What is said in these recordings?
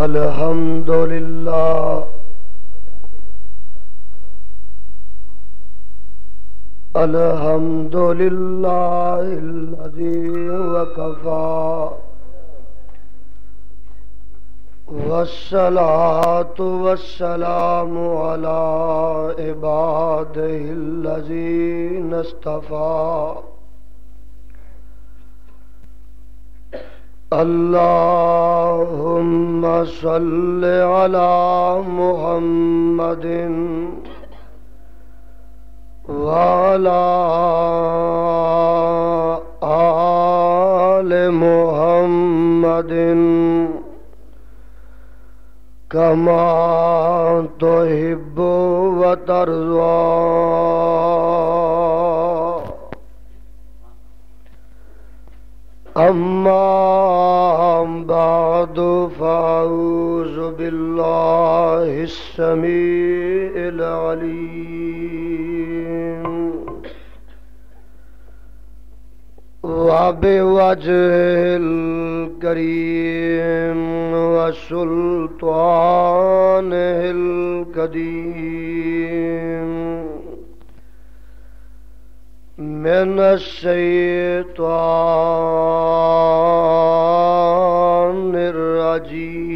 الحمد لله الحمد لله الذي وكفى والصلاة والسلام على عباده الذين اصطفى اللهم صل على محمد وعلى آل محمد كما تحب وترضى أما بعد فأعوذ بالله السميع العليم وبوجهه الكريم وسلطانه القديم من الشيطان الرجيم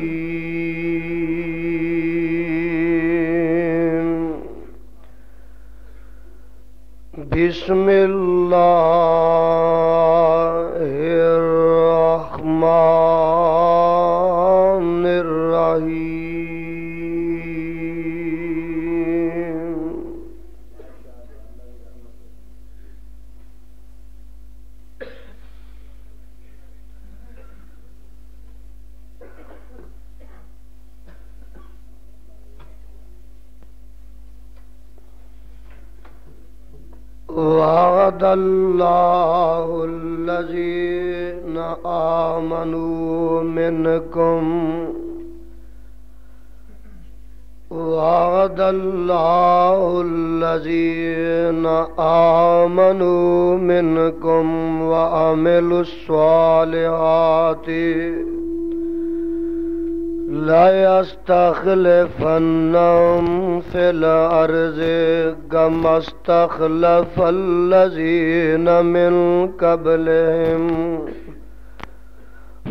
بسم الله الرحمن الرحيم وعد الله الذين آمنوا منكم وعد الله الذين آمنوا منكم وعملوا الصالحات لا يستخلفنهم في الأرض كما استخلف الذين من قبلهم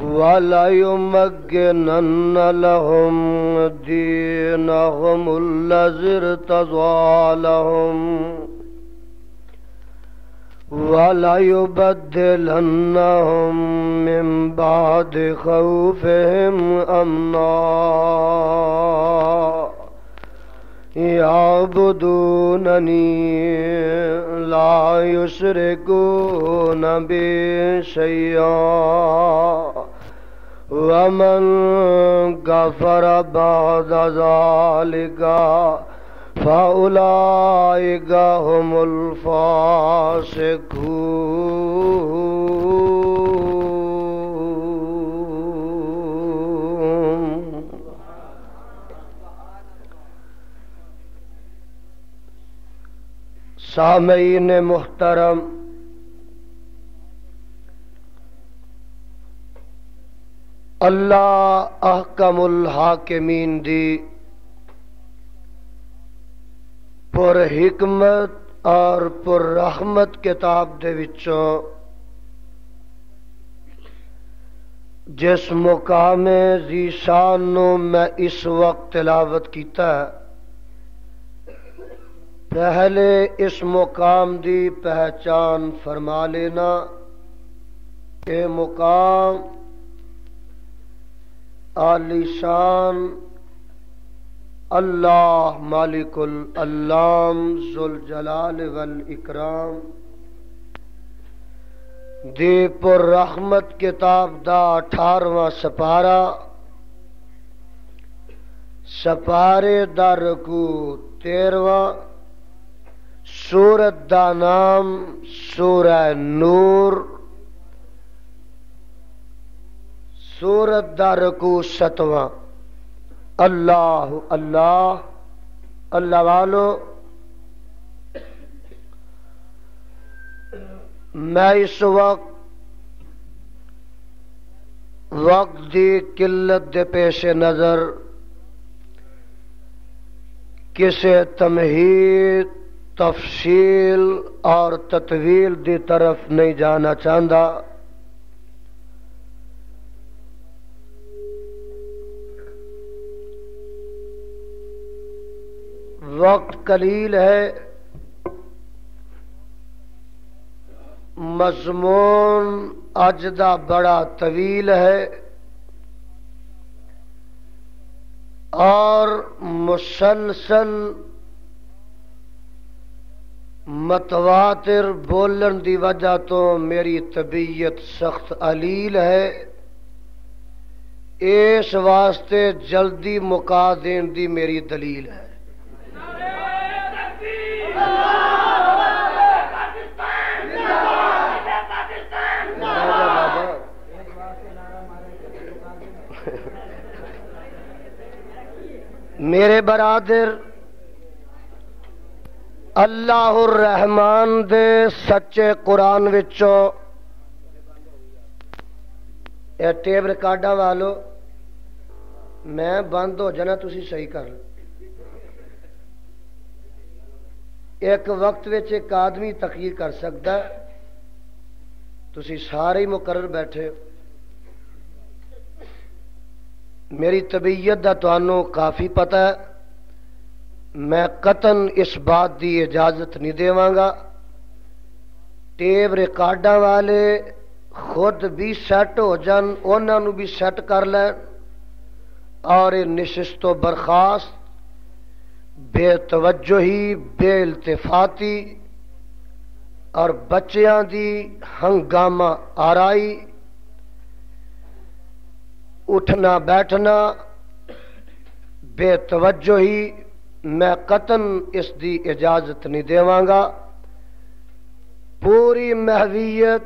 ولا يمكنن لهم دينهم الذي ارتضى لهم ولا يبدلنهم من بعد خوفهم أمنا يعبدونني لا يشركون بي شيئا ومن كفر بعد ذلك فأولئك هم الفاسقون سامعین محترم، اللہ احکم الحاکمین دی پر حکمت اور پر رحمت کتاب دے وچوں جس مقام ذیشان نو میں اس وقت تلاوت کیتا ہے، پہلے اس مقام دی پہچان فرما لینا۔ اے مقام عالی شان اللہ مالک الالام ذوالجلال والاکرام دی پر رحمت کتاب دا 18واں سپارہ، سپارے دا رکوع 13واں، سورت دا نام سورہ نور، سورت دا رکوع 7واں۔ اللہ اللہ اللہ والو، میں اس وقت وقت دی قلت دے پیش نظر کسے تمہید تفصیل اور تطویل دی طرف نہیں جانا چاہتا. وقت قلیل ہے، مضمون اج دا بڑا طویل ہے، اور مسلسل متواتر بولن دی وجہ تو میری طبیعت سخت علیل ہے. اس واسطے جلدی مکا دین دی میری دلیل ہے. میرے برادر، اللہ الرحمان دے سچے قرآن وچوں اے ٹیپ ریکارڈاں والو میں بند ہو جانا، تسی صحیح کر لو. ایک وقت وچ ایک آدمی تقریر کر سکتا ہے، تسی سارے ہی مقرر بیٹھے ہو. میری طبیعت دا تانوں کافی پتہ ہے، میں قطن اس بات دی اجازت نہیں دیواں گا. ٹیپ ریکارڈاں والے خود بھی سیٹ ہو جان، انہاں نوں بھی سیٹ کر لین، اور نشست و برخاست بے توجہی، بے التفاتی اور بچیاں دی ہنگامہ آرائی، اٹھنا بیٹھنا بے توجہی، میں قطن اس دی اجازت نہیں دیواں گا. پوری محویت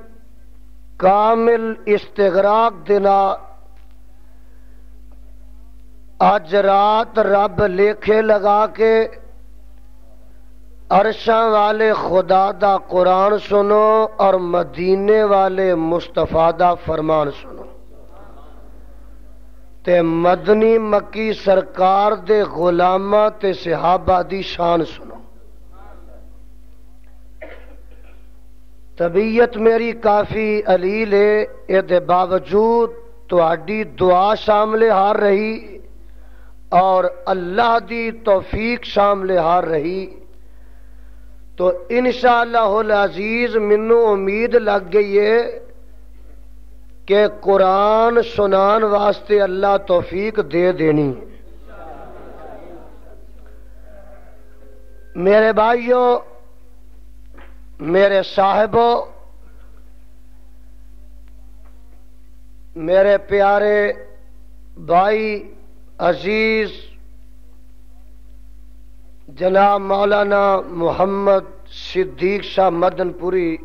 کامل استغراق دینا اج رات رب لیکھے لگا کے عرشاں والے خدا دا قرآن سنو اور مدینے والے مصطفیٰ دا فرمان سنو، تے مدنی مکی سرکار دے غلاماں تے صحابہ دی شان سنو. طبیعت میری کافی علیل ہے، اے دے باوجود تہاڈی دعا شامل ہار رہی اور اللہ دی توفیق شامل ہار رہی، تو انشاءاللہ العزیز منوں امید لگ گئی ہے کہ قرآن سنان واسطے اللہ توفیق دے دینی. میرے بھائیوں، میرے صاحبوں، میرے پیارے بھائی عزیز جناب مولانا محمد صدیق شاہ مدن پوری،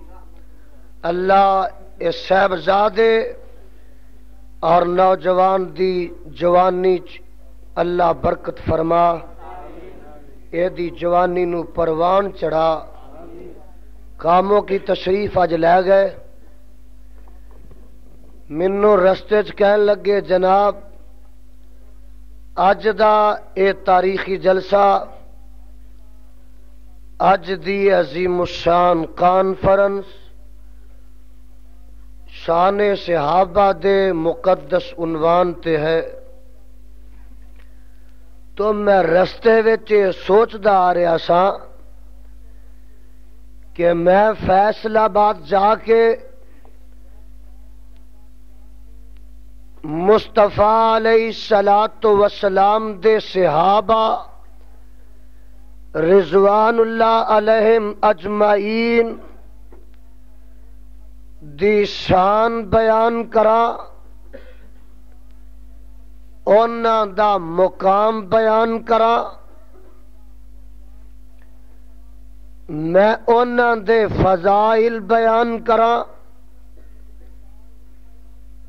اللہ اس صاحبزادے اور نوجوان دی جوانی اللہ برکت فرما، اے دی جوانی نو پروان چڑھا. کاموں کی تشریف اج لے گئے، منوں رستے چ کہن لگے جناب اج دا اے تاریخی جلسہ، اج دی عظیم الشان کانفرنس شان صحابہ دے مقدس عنوان تے ہے. تو میں رستے وچ سوچدا آ رہا سا کہ میں فیصل آباد جا کے مصطفیٰ علیہ الصلاۃ والسلام دے صحابہ رضوان اللہ علیہم اجمعین دی شان بیان کرا، انہاں دا مقام بیان کرا، میں انہاں دے فضائل بیان کرا،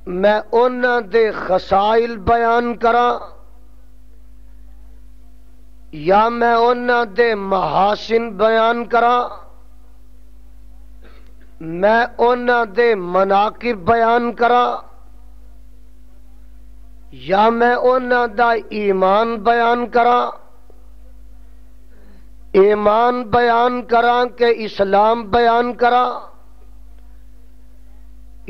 میں انہاں دے خصائل بیان کرا، یا میں انہاں دے محاسن بیان کرا، میں انہاں دے مناقب بیان کرا، یا میں انہاں دا ایمان بیان کراں، ایمان بیان کراں کہ اسلام بیان کراں،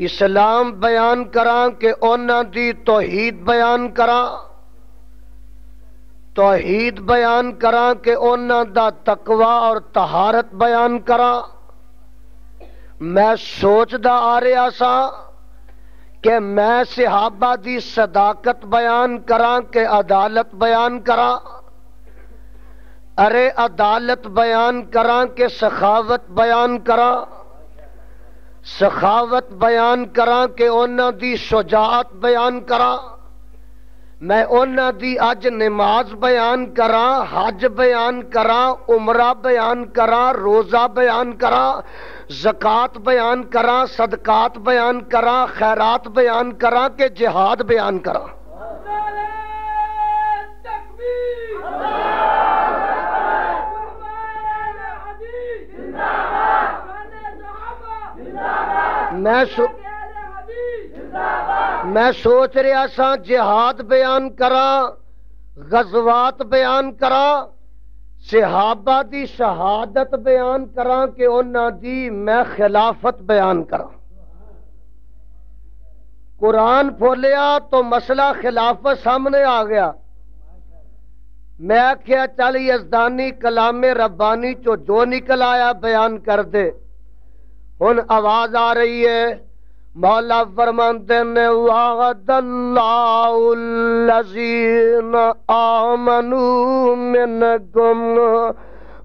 اسلام بیان کراں کہ انہاں دی توحید بیان کراں، توحید بیان کراں کہ انہاں دا تقوی اور طہارت بیان کراں۔ میں سوچدا آ رہا سا کہ میں صحابہ دی صداقت بیان کراں کہ عدالت بیان کراں، ارے عدالت بیان کراں کہ سخاوت بیان کراں، سخاوت بیان کراں کہ انہاں دی شجاعت بیان کراں، میں انہاں دی اج نماز بیان کراں، حج بیان کراں، عمرہ بیان کراں، روزہ بیان کراں، زکوٰۃ بیان کراں، صدقات بیان کراں، خیرات بیان کراں کہ جہاد بیان کراں۔ میں سوچ رہا سا جہاد بیان کراں، غزوات بیان کراں، صحابہ دی شہادت بیان کراں کہ انہاں دی میں خلافت بیان کراں۔ قرآن کھولیا تو مسئلہ خلافت سامنے آ گیا۔ میں آخیا چل یزدانی کلام ربانی چو جو نکل آیا بیان کر دے۔ ہن آواز آ رہی ہے، مولا فرماندے نے وعد اللہ الذین آمنوا منکم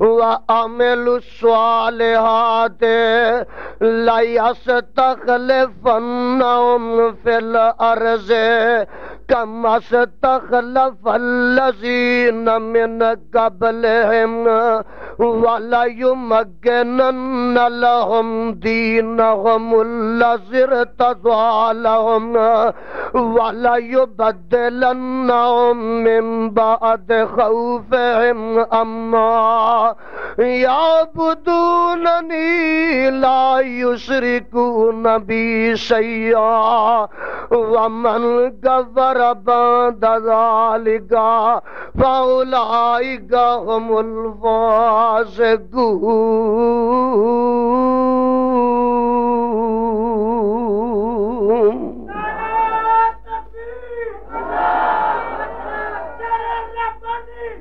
وعملوا الصالحات لیستخلفنہم فی الارض کما استخلف الذین من قبلہم وَلَيُمَكِّنَنَّ لَهُمْ دِينَهُمُ الَّذِي ارْتَضَىٰ لَهُمْ وَلَيُبَدِّلَنَّهُم مِّن بَعْدِ خَوْفِهِمْ أَمْنًا يَعْبُدُونَنِي لَا يُشْرِكُونَ بِي شَيْئًا وَمَنْ كَفَرَ بَعْدَ ذَلِكَ فَأُولَٰئِكَ هُمُ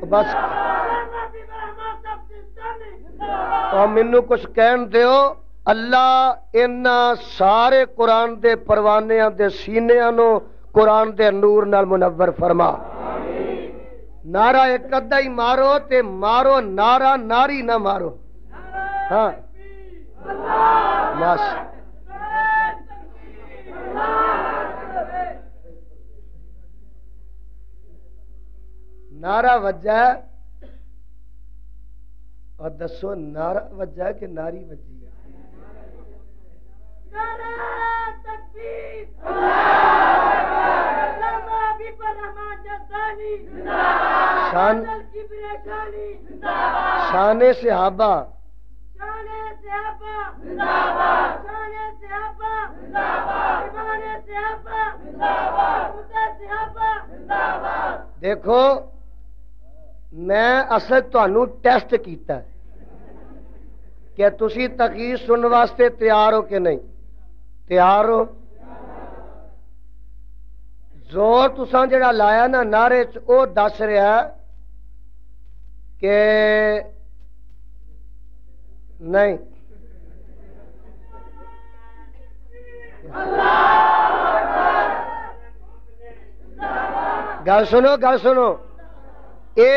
بس اور مینوں کچھ کہن دیو۔ اللہ انہاں سارے قرآن دے پروانیاں دے سینیاں نو قرآن دے نور نال منور فرما۔ نعرہ ایک ادھا ہی مارو تے مارو نعرہ ناری نہ مارو۔ ہاں بس نعرہ وجہ ہے اور دسو نعرہ وجہ ہے کہ ناری وجی ہے؟ شان صحابہ دیکھو میں اصل تانوں ٹیسٹ کیتا ہے کہ تسی تقریر سننے واسطے تیار ہو کہ نہیں تیار ہو؟ زور تساں جڑا لایا نا نعرے چ او دس رہا کہ نہیں گل سنو گل سنو، اے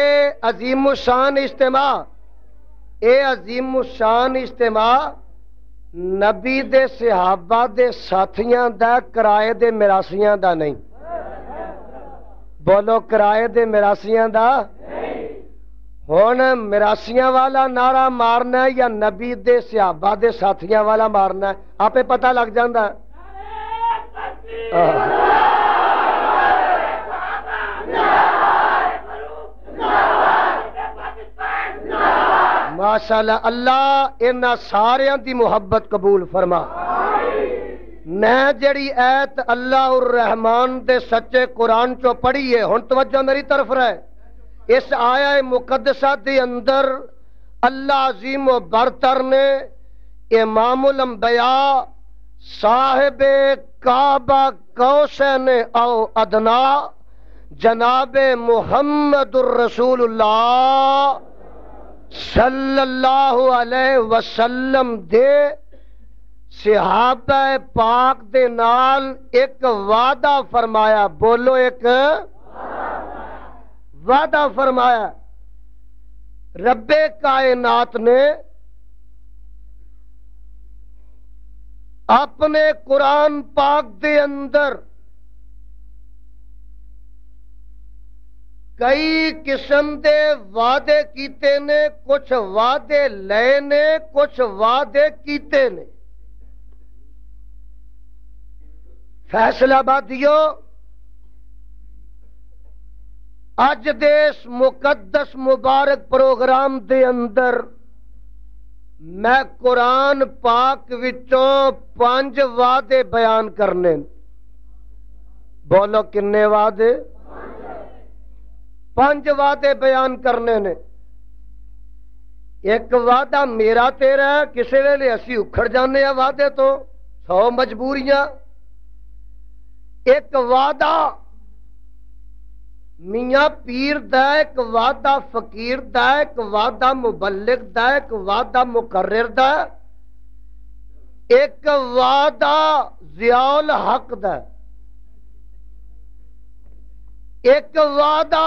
عظیم الشان اجتماع، اے عظیم الشان اجتماع نبی دے صحابہ دے ساتھیاں دا کرائے دے میراسیاں دا نہیں۔ بولو کرائے دے میراسیاں دا؟ ہن میراسیاں والا نعرہ مارنا ہے یا نبی دے صحابہ دے ساتھیاں والا مارنا ہے؟ آپ پتہ لگ جاندا ہے۔ ماشاءاللہ اللہ انہاں ساریاں دی محبت قبول فرما۔ میں جڑی ایت اللہ الرحمان دے سچے قرآن چو پڑھی ہے، ہن توجہ میری طرف رہے، اس آیہ مقدسہ دے اندر اللہ عظیم و برتر نے امام الانبیاء صاحب کعبہ قوسین او ادنا جناب محمد الرسول اللہ صلی اللہ علیہ وسلم دے صحابہ پاک دے نال ایک وعدہ فرمایا، بولو ایک وعدہ فرمایا۔ رب کائنات نے اپنے قرآن پاک دے اندر کئی قسم دے وعدے کیتے نے، کچھ وعدے لے نے، کچھ وعدے کیتے نے۔ فیصلہ آبادیو، اج دے اس مقدس مبارک پروگرام دے اندر میں قرآن پاک وچوں 5 وعدے بیان کرنے۔ بولو کنے وعدے؟ 5 وعدے بیان کرنے نے۔ ایک وعدہ میرا تیرا ہے، کسی ویلے اسی اکھڑ جانے ہیں وعدے تو، 100 مجبوریاں۔ ایک وعدہ میاں پیر دا، ایک وعدہ فقیر دا، ایک وعدہ مبلغ دا، ایک وعدہ مقرر دا، ایک وعدہ ضیاء الحق دا، ایک وعدہ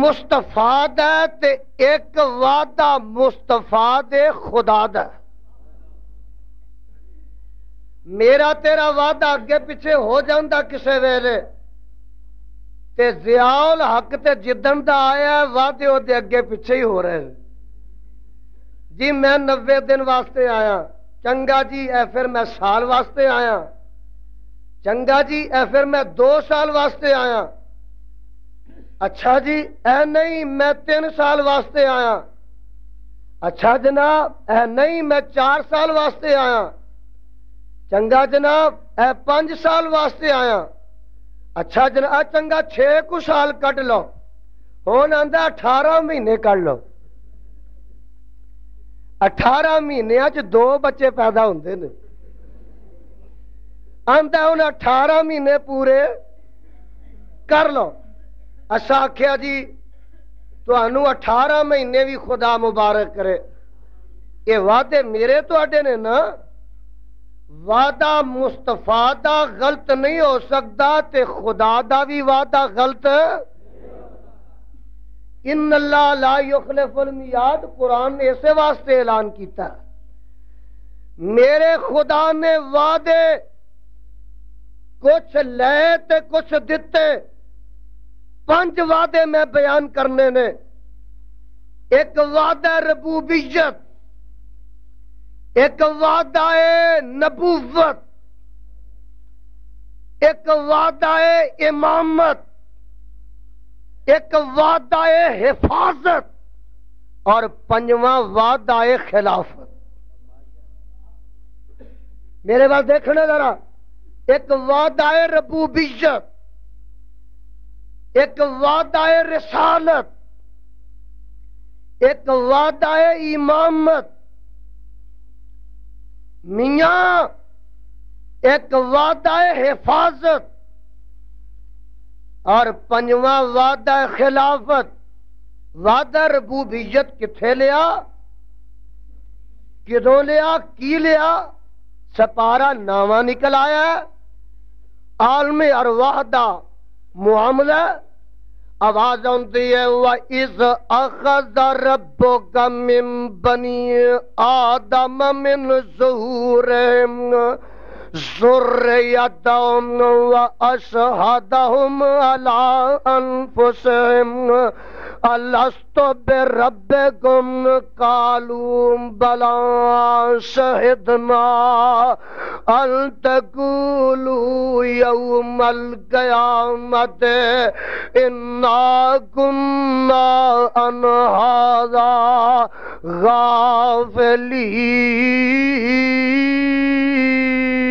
مصطفیٰ دا تے ایک وعدہ مصطفیٰ دے خدا دا۔ میرا تیرا وعدہ اگے پیچھے ہو جاندہ کسے ویلے تے ضیاء الحق تے جدن دا آیا ہے وعدے ہو دے اگے پیچھے ہی ہو رہے ہیں۔ جی میں 90 دن واسطے آیا، چنگا جی اے پھر میں سال واسطے آیا، چنگا جی اے پھر میں 2 سال واسطے آیا، اچھا جی اے نہیں میں 3 سال واسطے آیا، اچھا جناب اے نہیں میں 4 سال واسطے آیا، چنگا جناب اے 5 سال واسطے آیا، اچھا جناب چنگا 6 کو سال کٹ لو، ہون آندا 18 مہینے کٹ لو۔ 18 مہینے 2 بچے پیدا ہوندے نے، آندا ہن 18 مہینے پورے کر لو۔ اسا آکھیا جی تانوں 18 مہینے بھی خدا مبارک کرے، یہ وعدے میرے تواڈے نے نا، وعدہ مصطفیٰ دا غلط نہیں ہو سکتا تے خدا دا بھی وعدہ غلط۔ ان اللہ لا یخلف المیعاد، قرآن نے اسے واسطے اعلان کیتا ہے، میرے خدا نے وعدے کچھ لے تے کچھ دتے۔ 5 وعدے میں بیان کرنے نے۔ ایک وعدہ ربوبیت، ایک وعدہ نبوت، ایک وعدہ امامت، ایک وعدہ حفاظت، اور 5واں وعدہ خلافت۔ میرے پاس دیکھنا ذرا، ایک وعدہ ربوبیت، ایک وعدہ رسالت، ایک وعدہ امامت، میاں ایک وعدہ حفاظت، اور 5واں وعدہ خلافت۔ وعدہ ربوبیت کتھے لیا، کدوں لیا، کی لیا؟ سپارہ نامہ نکل آیا ہے، عالم ارواح دا معاملہ، آواز آتی ہے وَإِذْ أَخَذَ رَبُّكَ مِن بَنِي آدَمَ مِن ظُهُورِهِمْ ذُرِّيَّتَهُمْ وَأَشْهَدَهُمْ عَلَىٰ أَنفُسِهِمْ أَلَسْتُ بِرَبِّكُمْ قَالُوا بَلَىٰ شَهِدْنَا أَن تَقُولُوا يَوْمَ الْقِيَامَةِ إِنَّا كُنَّا عَنْ هَٰذَا غَافِلِينَ۔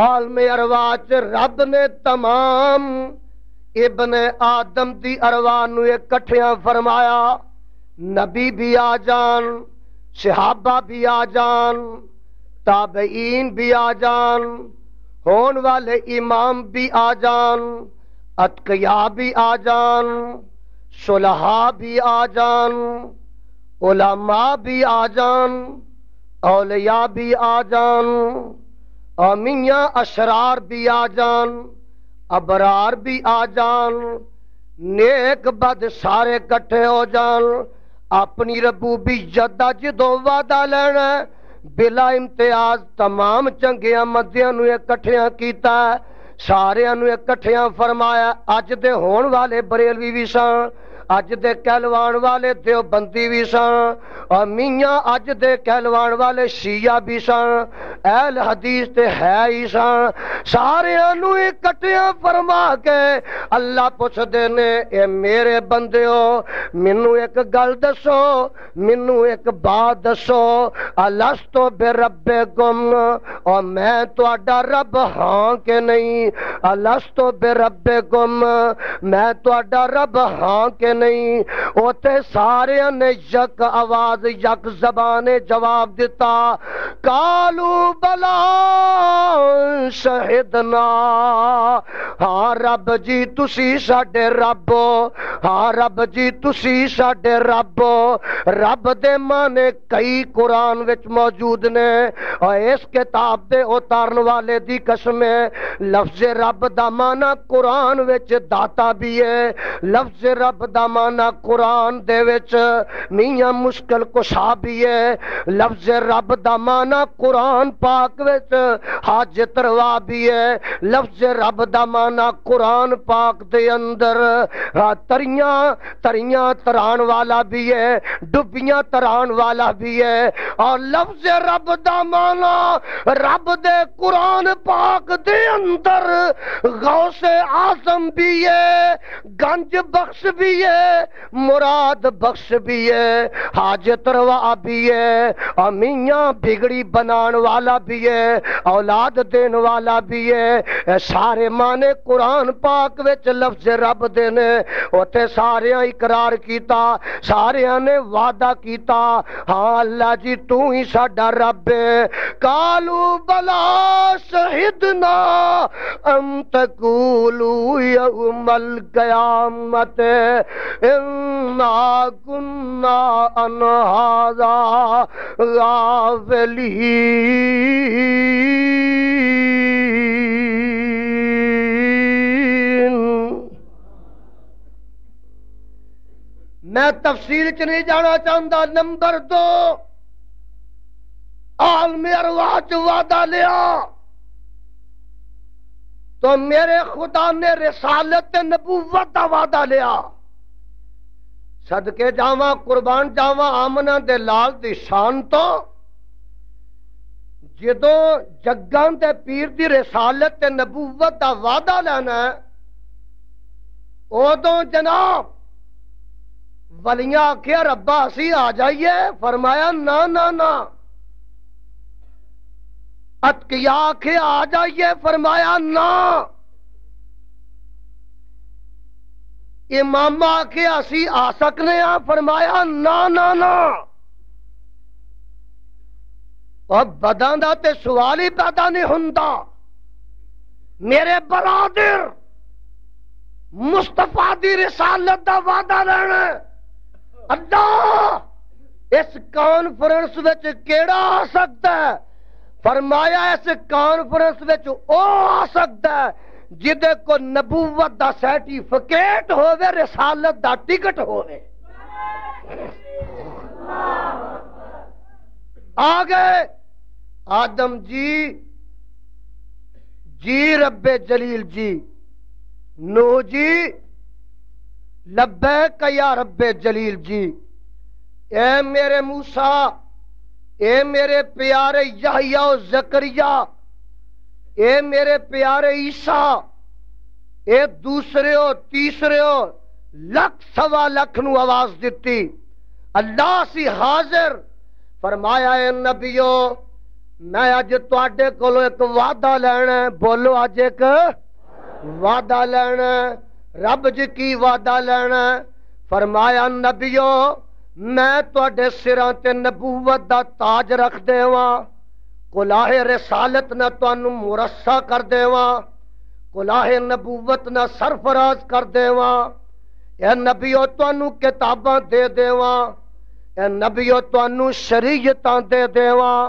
عالم ارواح چ رب نے تمام ابن آدم دی ارواح نو اکٹھیاں فرمایا، نبی بھی آ جان، صحابہ بھی آ جان، تابعین بھی آ جان، ہون والے امام بھی آ جان، اتقیاء بھی آ جان، صلحاء بھی آ جان، علماء بھی آ جان، اولیاء بھی آ جان، اور میاں اشرار بھی آ جان، ابرار بھی آ جان، نیک بد سارے کٹھے ہو جان، اپنی ربوبیت دا جدوں وعدہ لینا بلا امتیاز تمام چنگیاں مدیاں نو اکٹھیاں کیتا، ساریاں نو اکٹھیاں فرمایا۔ اج دے ہون والے بریلوی بھی سن، اج دے کہلوان والے دیوبندی بھی سن، اور میاں اج دے کہلوان والے شیعہ بھی سن، اہل حدیث تے ہے ہی سن، ساریاں نو اکٹھیاں فرما کے اللہ پوچھدے نے اے میرے بندیو مینوں ایک گل دسو، مینوں ایک بات دسو، الستو بربکم، اور میں تہاڈا رب ہاں کہ نہیں؟ الستو بربکم، میں تہاڈا رب ہاں کہ نہیں؟ اوتے سارے نے یک آواز یک زبان جواب دیتا، قالوا بلا شہدنا، ہاں رب جی تسی ساڈے رب ہو، ہاں رب جی تسی ساڈے رب ہو۔ رب دے معنی کئی قرآن وچ موجود نے، اور اس کتاب دے اتارن والے دی قسم ہے، لفظ رب دا معنی قرآن وچ داتا بھی ہے، لفظ رب دا معنی قرآن دے وچ میاں مشکل کشا بھی ہے، لفظ رب دا معنی قرآن پاک وچ حاجت روا بھی ہے، لفظ رب دا معنی قرآن پاک دے اندر تریاں تریاں تران والا بھی ہے، ڈبیاں تران والا بھی ہے، اور لفظ رب دا معنی رب دے قرآن پاک دے اندر غوث اعظم بھی ہے، گنج بخش بھی ہے، مراد بخش بھی ہے، حاجت روا بھی ہے، اور میاں بگڑی بنان والا بھی ہے، اولاد دین والا بھی ہے۔ سارے معنی قرآن پاک وچ لفظ رب دے نے، اوتے ساریاں اقرار کیتا، ساریاں نے وعدہ کیتا، ہاں اللہ جی تو ہی ساڈا رب ہے۔ قالوا بلا شہدنا ان تقولوا یوم القیامت انا کنا عن ھذا غافلین۔ میں تفصیل چ نہیں جانا چاہتا۔ نمبر 2، عالم ارواح چ وعدہ لیا تو میرے خدا نے رسالت نبوت کا وعدہ لیا۔ صدقے جاواں قربان جاواں آمنہ دے لال دی شان تو، جدوں جگاں دے پیر دی رسالت تے نبوت دا وعدہ لینا ہے، ادوں جناب ولیاں آخیا ربا اسی آ جائیے، فرمایا نا نا نا۔ اتقیاء آخیا آ جائیے، فرمایا نا۔ امام آخیا اسی آ سکنے ہاں، فرمایا نا نا نا۔ اور بداں دا تے سوال ہی پیدا نہیں ہوندا۔ میرے برادر مصطفیٰ دی رسالت دا وعدہ لینا، اللہ اس کانفرنس وچ کیڑا آ سکتا ہے؟ فرمایا اس کانفرنس وچ او آ سکتا ہے جدے کو نبوت دا سرٹیفکیٹ ہووے، رسالت دا ٹکٹ ہووے۔ آگے آدم جی رب جلیل جی، نوح جی لبیک یا رب جلیل جی، اے میرے موسیٰ، اے میرے پیارے یحییٰ و زکریا، اے میرے پیارے عیسیٰ، اے دوسرے ہو تیسرے ہو، لکھ سوا لکھ نو آواز دیتی، اللہ سی حاضر۔ فرمایا اے نبیو میں اج تواڈے کولو ایک وعدہ لینا ہے، بولو اج ایک وعدہ لینا ہے۔ رب جی کی وعدہ لینا ہے؟ فرمایا نبیو میں تواڈے سراں تے نبوت دا تاج رکھ دیواں، کلاہ رسالت نہ تانوں مرصع کر دیواں، کلاہ نبوت نہ سرفراز کر دیواں، اے نبیو تانوں کتاباں دے دیواں، اے نبیو تانوں شریعتاں دے دیواں،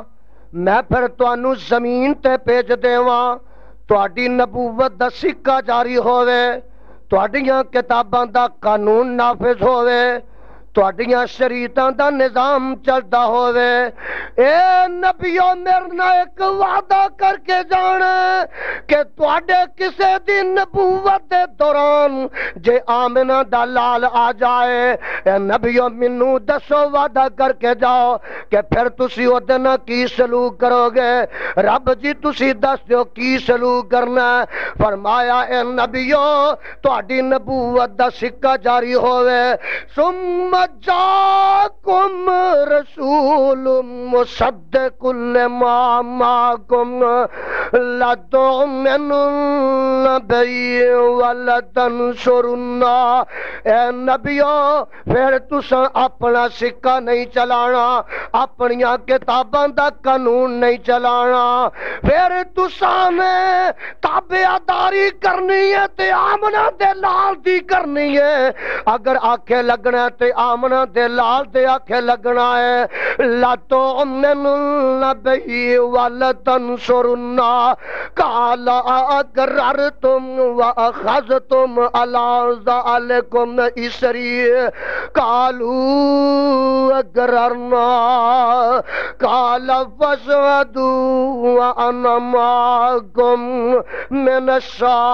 میں پھر تانوں زمین تے بھیج دیواں، تہاڈی نبوت دا سکہ جاری ہووے، تہاڈیاں کتاباں دا قانون نافذ ہووے، تہاڈیاں شریعتاں دا نظام چلدا ہووے۔ اے نبیو میرے نال ایک وعدہ کر کے جانا کہ تہاڈے کسے دی نبوت دے دوران جے آمنہ دا لال آ جائے، اے نبیو مینوں دسو وعدہ کر کے جاؤ کہ پھر تسی او دے نال کی سلوک کرو گے؟ رب جی تسی دس دیو کی سلوک کرنا ہے؟ فرمایا اے نبیو تہاڈی نبوت دا سکہ جاری ہووے، ثم جاءکم رسول مصدق لما معکم لتؤمنن بہ ولتنصرن۔ اے نبیو پھر تساں اپنا سکہ نہیں چلانا، اپنیاں کتاباں دا قانون نہیں چلانا، پھر تساں نے تابعداری کرنی ہے تے آمنہ دے لال دی کرنی ہے، اگر آکھے لگنا تے آمنہ دے لال دے آکھے لگنا ہے۔ لَتُؤْمِنُنَّ بِهِ وَلَتَنْصُرُنَّ قَالَ أَقْرَرْتُمْ وَأَخَذْتُمْ عَلَى ذَلِكُمْ إِصْرِي قَالُوا أَقْرَرْنَا قَالَ فَاشْهَدُوا وَأَنَا مَعَكُمْ مِنَ الشَّاهِدِينَ۔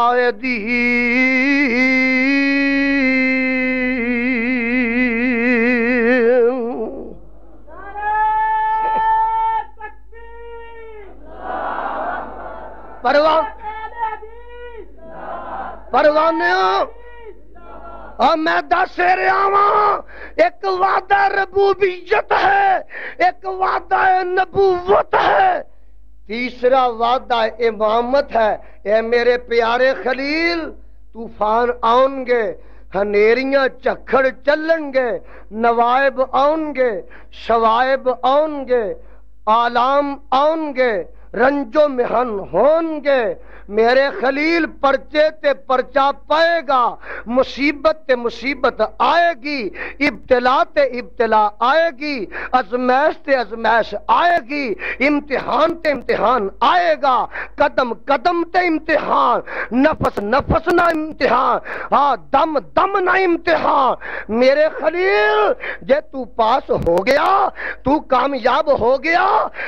پروانے اور میں دس رہا ہوں، ایک وعدہ ربوبیت ہے، ایک وعدہ نبوت ہے، تیسرا وعدہ امامت ہے۔ اے میرے پیارے خلیل، طوفان آؤں گے، ہنیریاں چکھڑ چلن گے، نوائب آؤں گے، شوائب آؤں گے، آلام آؤں گے، رنجو محن ہون گے، میرے خلیل پرچے تے پرچہ پائے گا، مصیبت تے مصیبت آئے گی، ابتلا تے ابتلا آئے گی، ازمائش تے ازمائش آئے گی، امتحان تے امتحان آئے گا، قدم قدم تے امتحان، نفس نفس نہ امتحان، ہاں دم دم نہ امتحان۔ میرے خلیل جے تو پاس ہو گیا، تو کامیاب ہو گیا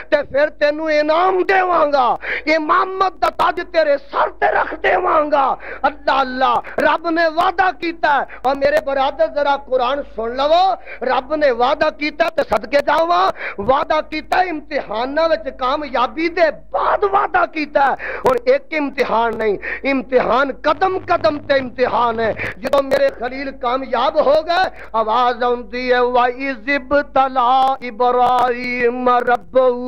تے پھر تینوں انعام دیواں گا، امامت دا تاج تیرے سر تے رکھ دیواں گا۔ اللہ اللہ، رب نے وعدہ کیتا ہے، اور میرے برادر ذرا قرآن سن لو، رب نے وعدہ کیتا تے صدقے جاواں، وعدہ کیتا امتحاناں وچ کامیابی دے بعد وعدہ کیتا ہے، اور ایک امتحان نہیں، امتحان قدم قدم تے امتحان ہے۔ جدوں میرے خلیل کامیاب ہو گئے، آواز آندی ہے وَإِذِ ابْتَلَىٰ إِبْرَاهِيمَ رَبُّهُ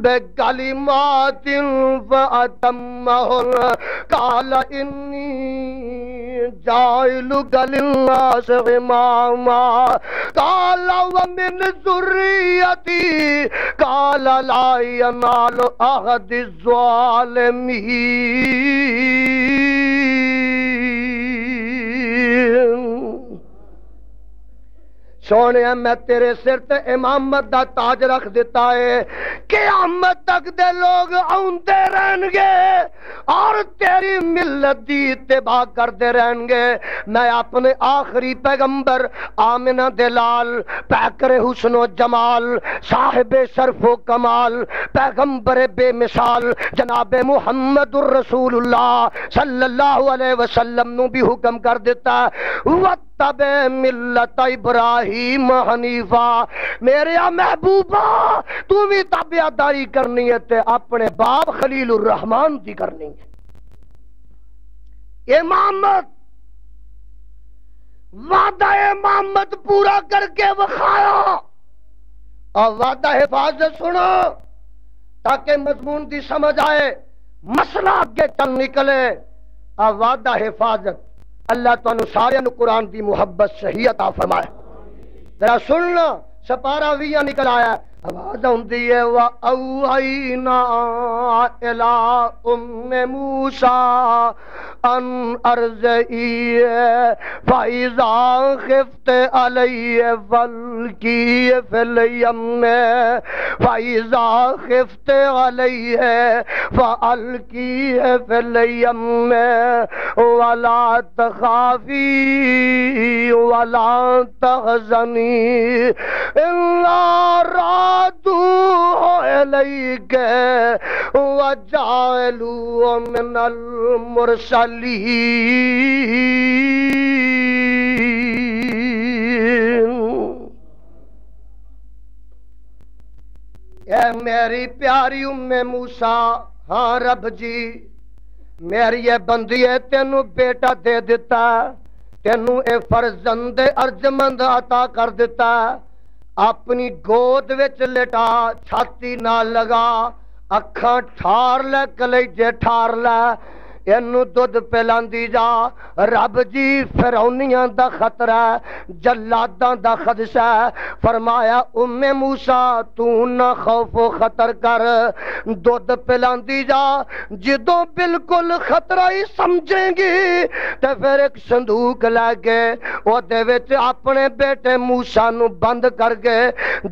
بِكَلِمَاتٍ فَأَتَمَّهُنَّ قَالَ إِنِّي جَاعِلُكَ لِلنَّاسِ إِمَامًا قَالَ وَمِنْ ذُرِّيَّتِي قَالَ لَا يَنَالُ عَهْدِ الظَّالِمِينَ۔ سونے میں تیرے سر تے امامت دا تاج رکھ دیتا ہے، قیامت تک دے لوگ آندے رہن گے اور تیری ملت دی اتباع کردے رہن گے۔ میں اپنے آخری پیغمبر آمنہ دلال، پیکر حسن و جمال، صاحب شرف و کمال، پیغمبر بے مثال جناب محمد الرسول اللہ صلی اللہ علیہ وسلم نو بھی حکم کر دیتا ہے وَاتَّبِعْ مِلَّتَ ابراہیم حنیفا۔ میرے محبوبہ تو بھی تابعداری کرنی ہے تے اپنے باپ خلیل الرحمن دی کرنی ہے۔ امامت، وعدہ امامت پورا کر کے وکھایا، اور وعدہ حفاظت سنو، تاکہ مضمون دی سمجھ آئے، مسئلہ اگے چل نکلے۔ وعدہ حفاظت، اللہ تانوں سارے نو قرآن دی محبت صحیح عطا فرمائے۔ ذرا سننا، سپارہ 20 نکل آیا، آواز آندی ہے وَأَوْحَيْنَا إِلَىٰ أُمِّ مُوسَىٰ أَنْ أَرْضِعِيهِ فَإِذَا خِفْتِ عَلَيْهِ فَأَلْقِيهِ فِي الْيَمِّ فَإِذَا خِفْتِ عَلَيْهِ فَأَلْقِيهِ فِي الْيَمِّ وَلَا تَخَافِي وَلَا تَحْزَنِي إِلَّا رَادُوهُ إِلَيْكَ وَجَعَلُوهُ مِنَ الْمُرْسَلِينَ۔ اے میری پیاری ام موسیٰ، ہاں رب جی میری یہ بندی ہے، تینوں بیٹا دے دیتا، تینوں اے فرزند ارجمند عطا کر دیتا، اپنی گود وچ لٹا، چھاتی نہ لگا، اکھاں ٹھار لے، کلیجے ٹھار لے، اینو دودھ پلاندی جا۔ رب جی فرعونیاں دا خطرہ، جلاداں دا خدشہ، فرمایا ام موسیٰ تو نہ خوف و خطر کر، دودھ پلاندی جا، جدوں بالکل خطرہ ہی سمجھیں گی تے پھر ایک صندوق لے کے او دے وچ اپنے بیٹے موسیٰ نو بند کر کے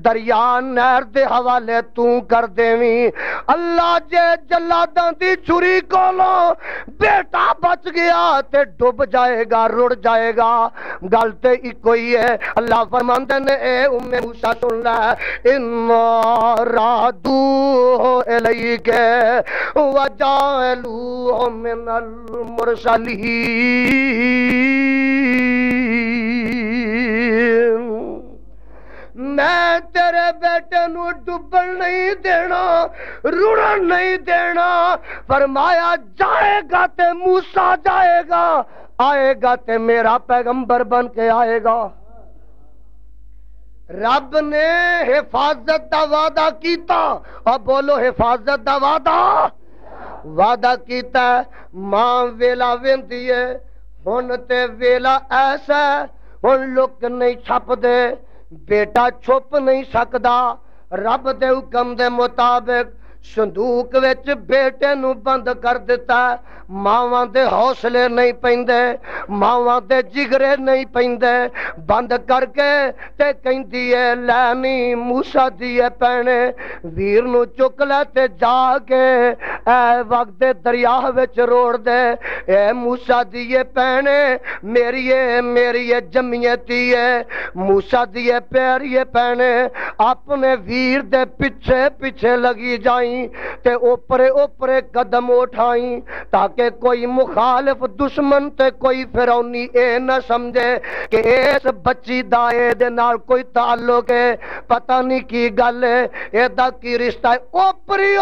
دریا نہر دے حوالے تو کر دیویں۔ اللہ جے جلاداں دی چھری کولوں بیٹا بچ گیا تے ڈوب جائے گا، رڑ جائے گا، گل تے ایک ہی ہے۔ اللہ فرماندے نے اے ام موسیٰ سن لے، اِنَّا رَادُوهُ إِلَيْكَ وَجَعَلُوهُ مِنَ الْمُرْسَلِينَ۔ میں تیرے بیٹے نو ڈوبن نہیں دینا، رڑن نہیں دینا۔ فرمایا جائے گا تے موسیٰ جائے گا، آئے گا تے میرا پیغمبر بن کے آئے گا۔ رب نے حفاظت دا وعدہ کیتا، اور بولو حفاظت دا وعدہ کیتا ہے۔ ماں ویلا ویندی ہے، ہن تے ویلا ایسا ہے، ہن لک نہیں چھپ دے، بیٹا چھپ نہیں سکدا۔ رب دے حکم دے مطابق صندوق وچ بیٹے نو بند کر دیتا، ماواں دے حوصلے نہیں پیندے، ماواں دے جگرے نہیں پیندے، بند کر کے تے کہندی ہے لینی موسیٰ دیے پینے، ویر نو چک لے تے جا کے اے وقت دے دریا وچ روڑ دے، اے موسیٰ دیے پینے میری جمیتی ہے، موسیٰ دیے پیریے پینے، اپنے ویر دے پیچھے پیچھے لگی جائیں تے اوپرے اوپرے قدم اٹھائیں، تاکہ کوئی مخالف دشمن تے کوئی فرعونی اے نہ سمجھے کہ اس بچی دا اے دے نال کوئی تعلق ہے، پتہ نہیں کی گل ہے، اے دا کی رشتہ ہے۔ اوپری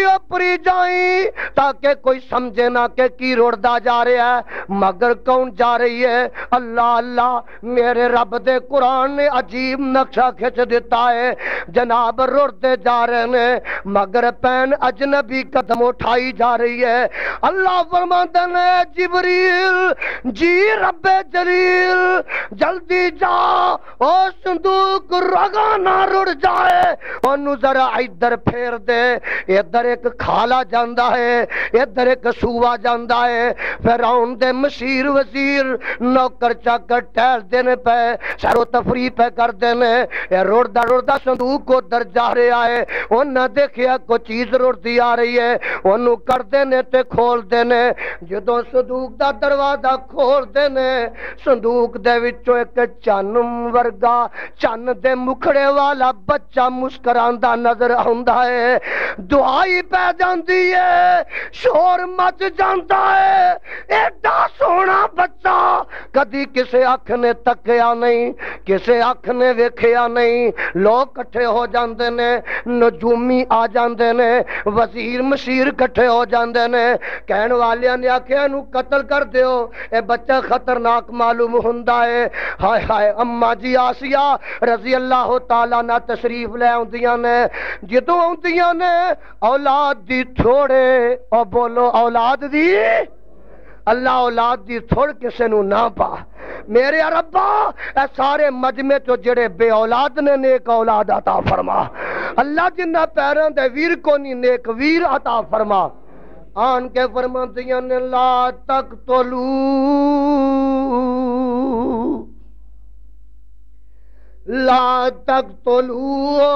اوپری جائیں تاکہ کوئی سمجھے نہ کہ کی روڑدا جا رہا ہے، مگر کون جا رہی ہے؟ اللہ اللہ، میرے رب دے قرآن نے عجیب نقشہ کھچ دیتا ہے۔ جناب روڑتے جا رہے ہیں مگر پین اجنبی قدم اٹھائی جا رہی ہے۔ اللہ فرماتا ہے جبریل جی رب جلیل جلدی جا، او صندوق رگا نہ رڑ جائے، انہوں ذرا ادھر پھیر دے، ادھر ایک کھالا جاندہ ہے، ادھر ایک سوا جاندہ ہے۔ فرعون دے مشیر وزیر نوکر چاکر ٹہل دینے پہ سر و تفریح پہ کر دینے، روڑدہ صندوق کو در جا رہا ہے، انہاں دیکھیا کو چیز روڑدی آ رہی ہے، انہوں کر دینے تے کھول دینے۔ جدوں صندوق دا دروازہ کھول دینے، صندوق دے وچوں ایک چن ورگا، چن دے مکھڑے والا بچہ مسکراندا نظر آندا ہے، دعائی پہ جاندی ہے، شور مچ جاندا ہے، ایڈا سونا بچہ کدی کسے اکھ نے تکیا نہیں، کسے اکھ نے ویکھیا نہیں، لوگ کٹھے ہو جاندے نے، نجومی آ جاندے نے، وزیر مشیر کٹھے ہو جاندے نے، کہن والیاں نے آکھیا اینو قتل کر دیو، اے بچہ خطرناک معلوم ہوندا ہے۔ ہائے ہائے، اما جی آسیہ رضی اللہ تعالیٰ نہ تشریف لے آندیاں نے، جدوں آندیاں نے اولاد دی تھوڑے، او بولو اولاد دی، اللہ اولاد دی تھوڑ کسے نو نہ پا۔ میرے ربا اے سارے مجمع چو جڑے بے اولاد نے نیک اولاد عطا فرما، اللہ جنہ پیروں دے ویر کو نہیں نیک ویر عطا فرما۔ آن کے فرماندیاں نے لا تقتلوا لا تقتلوا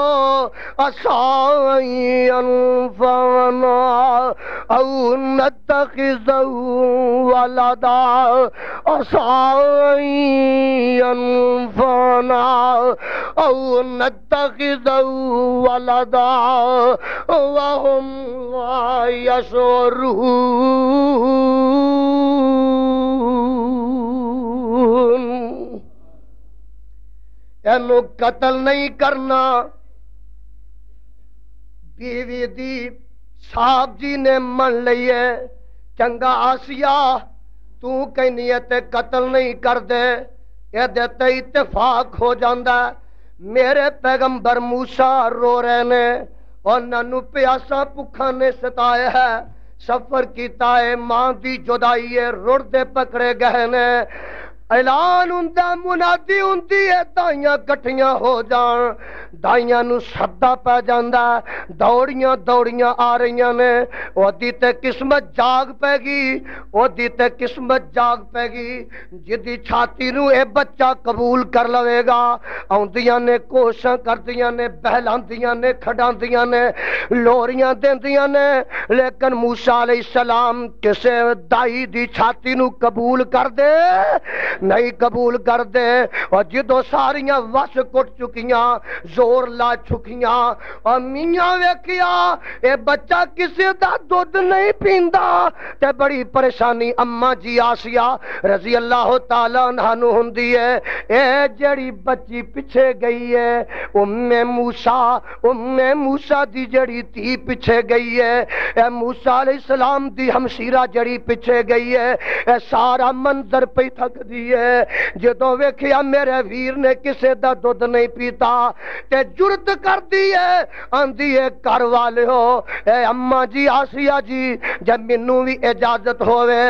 عسى ينفعنا أو نتخذه ولدا عسى ينفعنا أو نتخذه ولدا وهم لا يشعرون۔ اینو قتل نہیں کرنا، بیوی دی صاحب جی نے من لئیے، چنگا آسیہ تو کہنی ہے تے قتل نہیں کر دے، یہ دیتے اتفاق ہو جاندہ ہے۔ میرے پیغمبر موسیٰ رو رہے نے اور ننو پیاسا پکھا نے ستائے ہے، سفر کیتا ہے، ماں دی جدائی ہے، رڑ دے پکڑے گئے نے، اعلان ہوندا منادی ہوندی ہے، دائیاں کٹھیاں ہو جان، دائیاں نو صدا پہ جاندا، دوڑیاں دوڑیاں آ رہیاں نے، او دیتے قسمت جاگ پہ گی، او دیتے قسمت جاگ پہ گی، جدی چھاتی نو اے بچہ قبول کر لوے گا، آندیاں نے کوشاں کردیاں نے، بہلاندیاں نے، کھڑاندیاں نے، لوریاں دیندیاں نے، لیکن موسیٰ علیہ السلام کسے دائی دی چھاتی نو قبول کر دے نہیں قبول کر دے، اور جدو ساریاں وس کٹ چکیاں، زور لا چکیاں، اور میاں ویکھیا اے بچہ کسی دا دودھ نہیں پیندا تے بڑی پریشانی اما جی آسیہ رضی اللہ تعالیٰ عنہ نو ہوندی ہے۔ اے جڑی بچی پیچھے گئی ہے موسیٰ دی جڑی تھی پیچھے گئی ہے، اے موسیٰ علیہ السلام دی ہمشیرہ جڑی پیچھے گئی ہے، اے سارا منظر پہ تھک دی ہے۔ جدو ویکھیا میرے ویر نے کسے دا دودھ نہیں پیتا تے جرت کر دی ہے، آندی ہے کر والے ہو اے اما جی آسیہ جی، جب منوں بھی اجازت ہوئے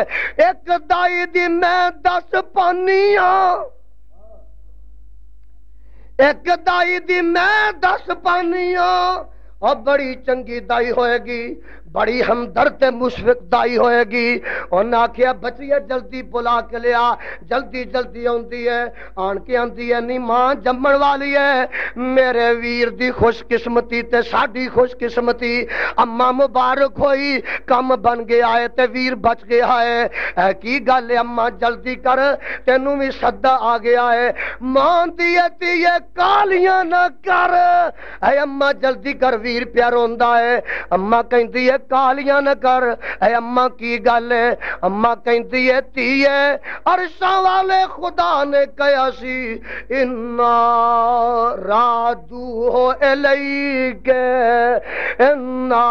ایک دائی دی میں 10 پانی ہاں، ایک دائی دی میں 10 پانی ہاں، اور بڑی چنگی دائی ہوئے گی، بڑی ہمدرد مشفق دائی ہوئے گی، اور نہ کیا بچیے جلدی بلا کے لیا، جلدی جلدی آندی ہے، آن کے آندی ہے نہیں ماں جمن والی ہے، میرے ویر دی خوش قسمتی تے ساڑی خوش قسمتی، اما مبارک ہوئی، کم بن گیا ہے تے ویر بچ گیا ہے، اے کی گل ہے اما جلدی کر، تینوں بھی صدہ آ گیا ہے، ماں دیئے تیئے کالیاں نہ کر، اے اما جلدی کر ویر پیار ہوندہ ہے، اما کہیں دیئے کالیاں نہ کر، اے اما کی گل ہے، اما کہندی ہے تیے عرشاں والے خدا نے کہا سی انا رادو ہو الیک، انا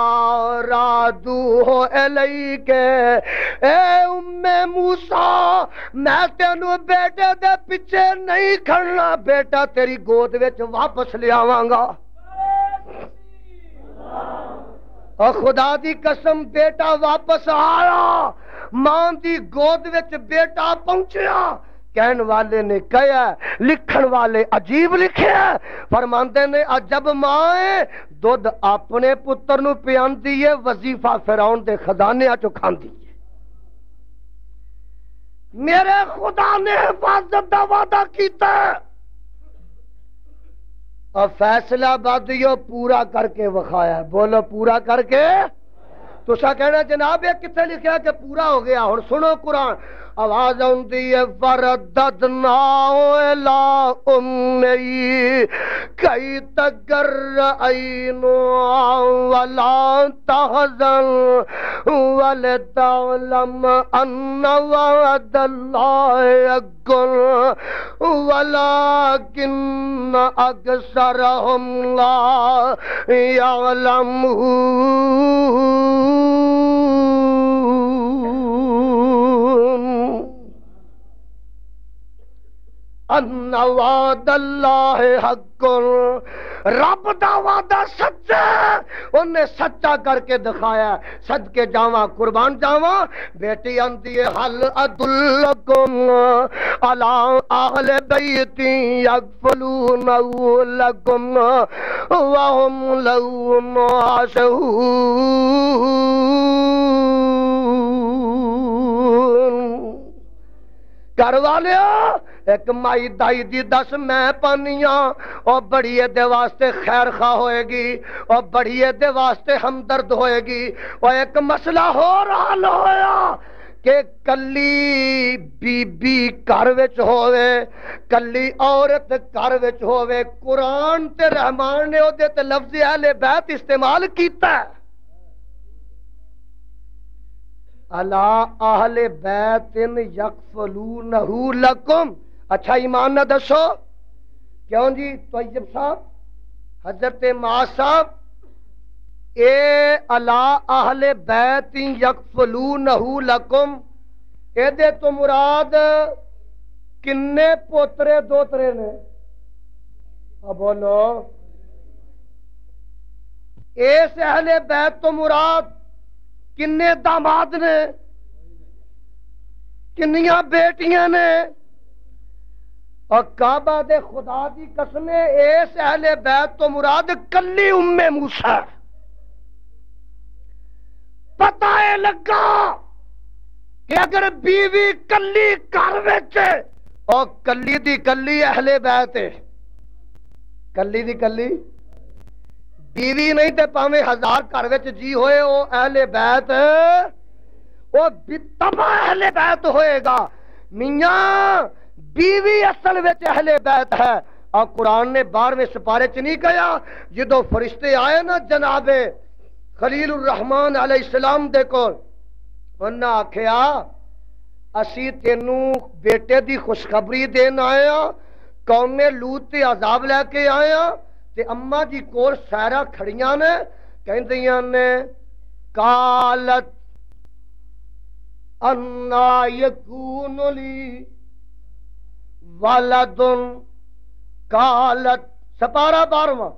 رادو ہو الیک، اے ام موسیٰ میں تینوں بیٹے دے پیچھے نہیں کھڑنا، بیٹا تیری گود وچ واپس لے آواں گا۔ اور خدا دی قسم بیٹا واپس آیا، ماں دی گود وچ بیٹا پہنچیا، کہن والے نے کہا لکھن والے عجیب لکھیا، فرماندے نے جب ماں دودھ اپنے پتر نو پیاندی ہے، وظیفہ فرعون دے خزانے چوں کھاندی ہے۔ میرے خدا نے حفاظت دا وعدہ کیتا ہے، اور فیصلہ بادیو پورا کر کے وکھایا ہے، بولو پورا کر کے۔ تو سا کہنا جناب یہ کتنے لکھا کہ پورا ہو گیا، اور سنو قرآن آواز آندی ہے فرددنا الی امی كي تقر عين ولا تحزن ولتعلم أن وعد الله حق ولكن أكثرهم لا يعلمون ان وعد اللہ حق رب دا وعدہ سچا انہیں سچا کر کے دکھایا صدقے جاواں قربان جاواں بیٹی آندی ہے حل ادلکم علی اہل بیت یکفلونہ لکم وہم لہ ناصحون گھر والیو ایک مائی دائی دی دس میں پانیاں اور بڑی دے واسطے خیر خواہ ہوئے گی اور بڑی دے واسطے ہمدرد ہوئے گی اور ایک مسئلہ ہو رہا ہویا کہ کلی بی بی گھر وچ ہووے کلی عورت گھر وچ ہووے قرآن تے رحمان نے او دے تے لفظ اہل بیت استعمال کیتا ہے الا اہل بیت یکفلونہ لکم اچھا ایمان نہ دسو کیوں جی طیب صاحب حضرت معاذ صاحب اے الا اہل بیت یکفلونہ لکم اے دے تو مراد کنے پوترے دوترے نے بولو اس اہل بیت تو مراد کنے داماد نے کنیاں بیٹیاں نے اور کعبہ دے خدا دی قسم اس اہل بیت تو مراد کلی ام موسیٰ پتہ ہے لگا کہ اگر بیوی کلی گھر وچ اور کلی دی کلی اہل بیت ہے کلی دی کلی بیوی نہیں تے پاویں ہزار گھر وچ جی ہوئے او اہل بیت او بتبع اہل بیت ہوئے گا میاں بیوی اصل وچ اہل بیت ہے اور قرآن نے 12ویں سپارے چ نہیں کہا جدو فرشتے آئے نا جناب خلیل الرحمن علیہ السلام دے کول انہاں آکھیا اسی تینوں بیٹے دی خوشخبری دین آئے ہاں قوم لوط تے عذاب لے کے آئے ہاں تے اماں جی کول سارا کھڑیاں نے کہندیاں نے قالت انا یکون لی ولد قالت سپارہ 12واں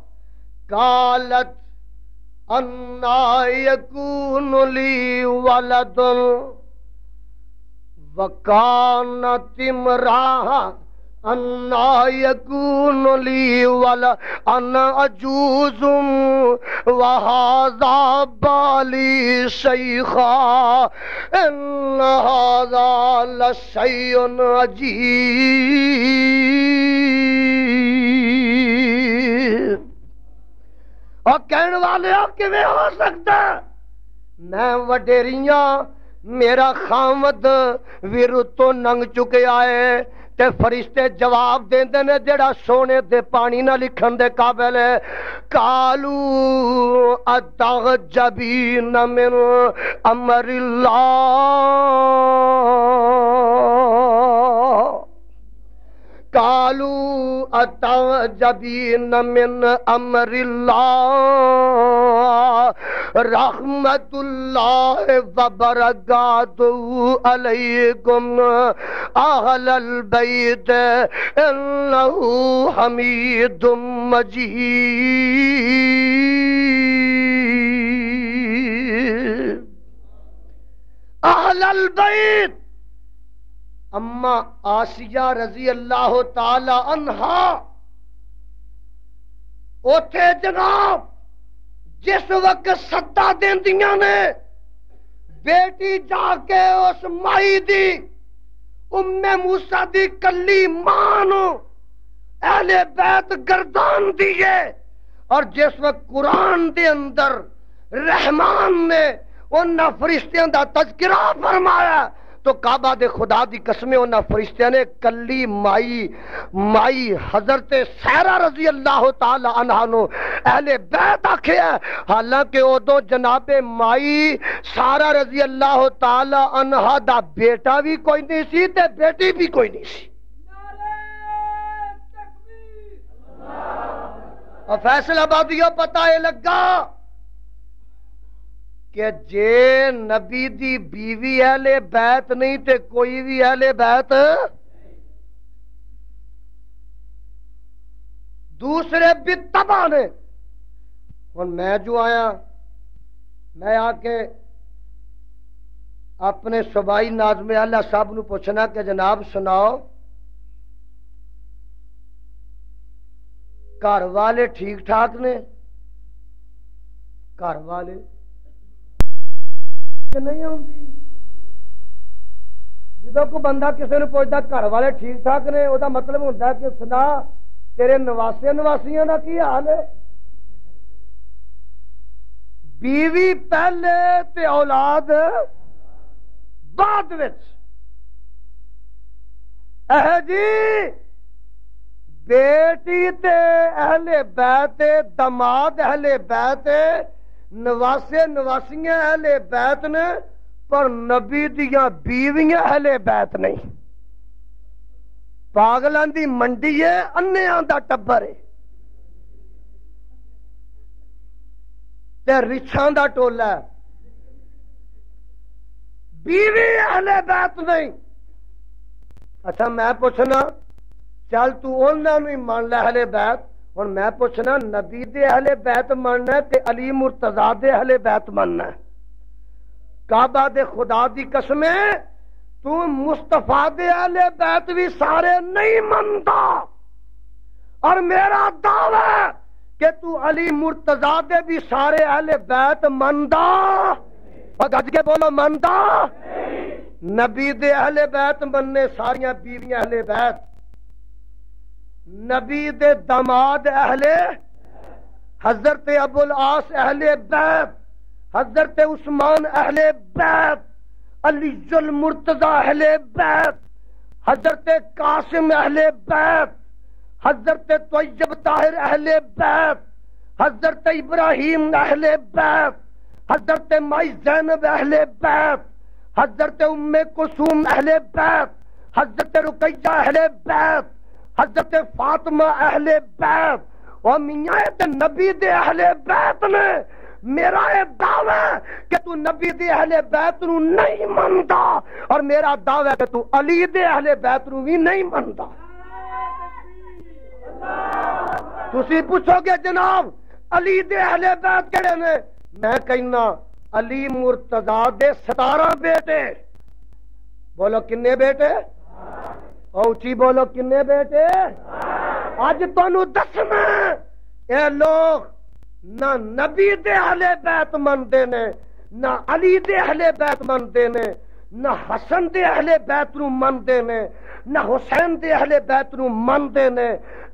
قالت انا یکون لی ولد وکانت امرأة انا یکون لی ولد انا عجوز وہذا بالی شیخا ان هذا لشیء عجیب اور کہنے والے کیویں ہو سکتا میں وڈیریاں میرا خامد ویر تو ننگ چکے آئے تے فرشتے جواب دیندے نے جڑا سونے دے پانی نہ لکھن دے قابل ہے قالو اتعجبین من امر اللہ قالو اتعجبین من امر اللہ رحمت اللہ وبرکاتہ علیکم اہل البیت انہ حمید مجید اہل البیت اما آسیہ رضی اللہ تعالی عنہا اوتھے جناب جس وقت سدا دیندیاں نے بیٹی جا کے اس مائی دی ام موسیٰ دی کلی ماں نو اہل بیت گردان دیے اور جس وقت قرآن دے اندر رحمان نے انہاں فرشتیاں دا تذکرہ فرمایا تو کعبہ دے خدا دی قسم انہاں فرشتیاں نے کلی مائی حضرت سیرہ رضی اللہ تعالی عنہا نو اہل بیت آکھیا، حالانکہ ادو جناب مائی سارہ رضی اللہ تعالی عنہا دا بیٹا بھی کوئی نہیں سی تے بیٹی بھی کوئی نہیں سی۔ اور فیصلہ بادیو پتہ یہ لگا کہ جے نبی دی بیوی اہل بیت نہیں تے کوئی بھی اہل بیت دوسرے بھی تباہ نے۔ ہن میں جو آیا میں آ کے اپنے صوبائی ناظم اعلیٰ صاحب نو پوچھنا کہ جناب سناؤ گھر والے ٹھیک ٹھاک نے؟ گھر والے نہیں آتی جدو کو بندہ کسی نے پوچھتا گھر والے ٹھیک ٹھاک نے وہ مطلب ہوتا ہے کہ سنا تیرے نواسے نواسیاں کا کی حال ہے؟ بیوی پہلے تے اولاد بعد وچ۔ جی بیٹی تے اہل بیت، دماد اہل بیت، نواسے نواسیاں اہل بیت نے، پر نبی دیاں بیویاں اہل بیت نہیں۔ پاگلاں دی منڈی ہے، انیاں دا ٹبر ہے تے رچھاں دا ٹولا ہے، بیوی اہل بیت نہیں۔ اچھا میں پوچھنا چل تو انہاں نوں مان لے اہل بیت، ہن میں پوچھنا نبی دے اہل بیت ماننا تے علی مرتضی دے اہل بیت ماننا؟ کعبہ دے خدا دی قسم تو مصطفیٰ دے اہل بیت بھی سارے نہیں منتا، اور میرا دعویٰ ہے کہ تو علی مرتضی دے بھی سارے اہل بیت مندا، اور گج کے بولو مندا۔ نبی دے اہل بیت مننے ساریاں بیویاں اہل بیت، نبی دے داماد اہل، حضرت ابو العاص اہل بیت، حضرت عثمان اہل بیت، علی المرتضی اہل بیت، حضرت قاسم اہل بیت، حضرت طیب طاہر اہل بیت، حضرت ابراہیم اہل بیت، حضرت مائی زینب اہل بیت، حضرت ام کلثوم اہل بیت، حضرت رقیہ اہل بیت، حضرت فاطمہ اہل بیت، اور میاں نبی دے اہل بیت نے۔ میرا یہ دعویٰ کہ تو نبی دے اہل بیت نو نہیں منتا، اور میرا دعویٰ کہ تو علی دے اہل بیت نو بھی نہیں منتا۔ تسی پوچھو گے جناب علی دے اہل بیت کہڑے نے؟ میں کہنا علی مرتضی دے 17 بیٹے۔ بولو کنے بیٹے؟ اونچی بولو کنے بیٹے؟ اج تانوں دسنا اے لوگ نہ نبی دے اہل بیت مندے نے، نہ علی دے اہل بیت مندے نے، نہ حسن دے اہل بیت نو مندے نے، نہ حسین دے اہل بیت نو مندے نے،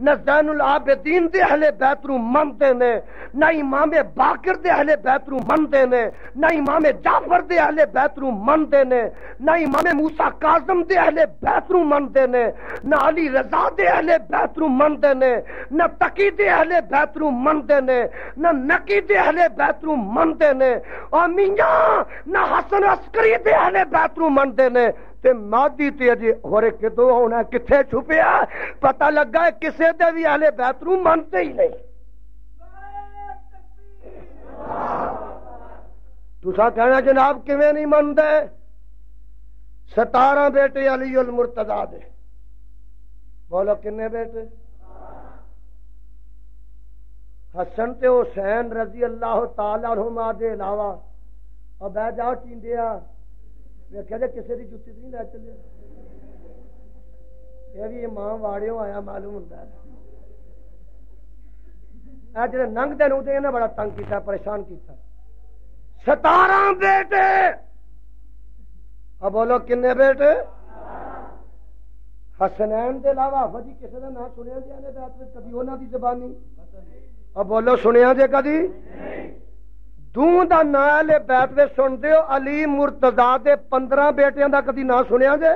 نہ زین العابدین دے اہل بیت نو مندے نے، نہ امام باقر دے اہل بیت نو مندے نے، نہ امام جعفر دے اہل بیت نو مندے نے، نہ امام موسیٰ کاظم دے اہل بیت نو مندے نے، نہ علی رضا دے اہل بیت نو مندے نے، نہ تقی دے اہل بیت نو مندے نے، نہ نقی دے اہل بیت نو مندے نے، اور میاں نہ حسن عسکری دے اہل بیت نو مندے نے۔ تے مادی تے جی ہورے کدو ہونا کتھے چھپیا؟ پتہ لگا ہے کسے دے بھی اہل بیت نو منتے ہی نہیں۔ تساں کہنا جناب کیویں نہیں مندے؟ 17 بیٹے علی المرتضی دے۔ بولو کنے بیٹے؟ حسن تے حسین رضی اللہ تعالی عنہما دے علاوہ اور بہ جاؤ چیندیا ویکھیا جے کسی دی جُتی نہیں لے چلے، یہ بھی امام واڑیوں آیا معلوم ہوتا ہے۔ اے جڑے ننگ دے نو دے نے بڑا تنگ کیتا، پریشان کیتا۔ 17 بیٹے۔ اب بولو کنے بیٹے؟ حسنین دے علاوہ فجی کسی دا نام سنیا جی نے بیت وچ کبھی انہاں دی زبانی؟ اب بولو سنیا جے کدی؟ دوں دا نام اہل بیت دے سنتے ہو، علی مرتضی دے 15 بیٹیاں دا کدی نام سنیا جے؟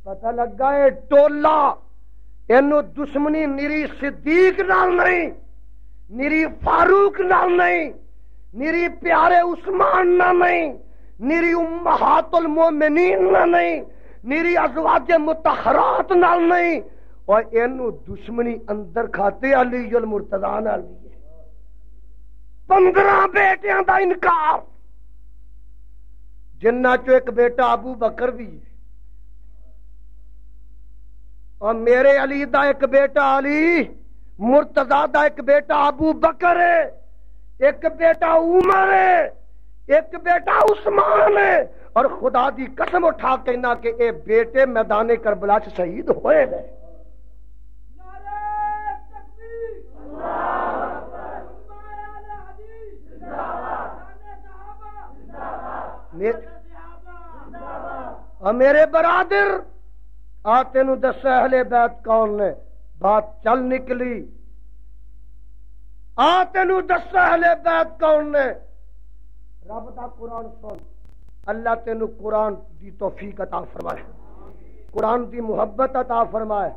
پتہ لگا ہے ٹولا اینو دشمنی نری صدیق نال نہیں، نری فاروق نال نہیں، نری پیارے عثمان نہ نہیں، نری امہات المومنین نہ نہیں، نری ازواج مطہرات نال نہیں، اور اینو دشمنی اندر کھاتے علی المرتضی نال بھی ہے۔ 15 بیٹیاں دا انکار، جنہ چو ایک بیٹا ابو بکر بھی ہے، اور میرے علی دا ایک بیٹا علی مرتضی دا ایک بیٹا ابو بکر ہے، ایک بیٹا عمر ہے، ایک بیٹا عثمان ہے، اور خدا دی قسم اٹھا کہنا کہ اے بیٹے میدان کربلا سے شہید ہوئے گئے۔ اور میرے برادر آتے نو دس اہل بیت کون نے؟ بات چل نکلی، آتے نو دس اہل بیت کون نے؟ رب دا قرآن سن، اللہ تینو قرآن دی توفیق عطا فرمائے، قرآن دی محبت عطا فرمائے۔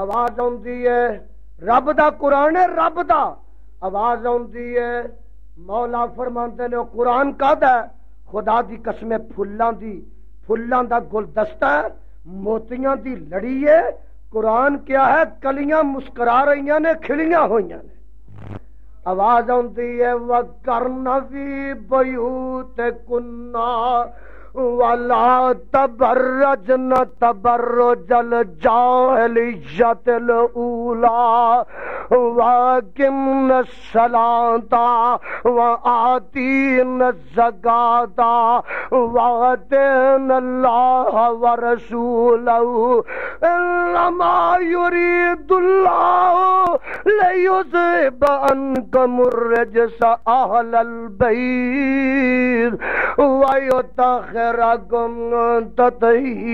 آواز آندی ہے رب دا قرآن ہے، رب دا آواز آندی ہے، مولا فرماندے نے قرآن کہدا ہے، خدا دی قسم پھلاں دا گلدستہ ہے، موتیاں دی لڑی ہے۔ قرآن کیا ہے؟ کلیاں مسکرا رہی نے، کھلیاں ہوئی نے۔ آواز آتی ہے وَقَرْنَ فِي بُيُوتِكُنَّ وَلَا تَبَرَّجْنَ تَبَرُّجَ الْجَاهِلِيَّةِ الْأُولَىٰ وَأَقِمْنَ الصَّلَاةَ وَآتِينَ الزَّكَاةَ وَأَطِعْنَ اللَّهَ وَرَسُولَهُ إِنَّمَا يُرِيدُ اللَّهُ لِيُذْهِبَ عَنكُمُ الرِّجْسَ أَهْلَ الْبَيْتِ وَيُطَهِّرَكُمْ تَطْهِيرًا۔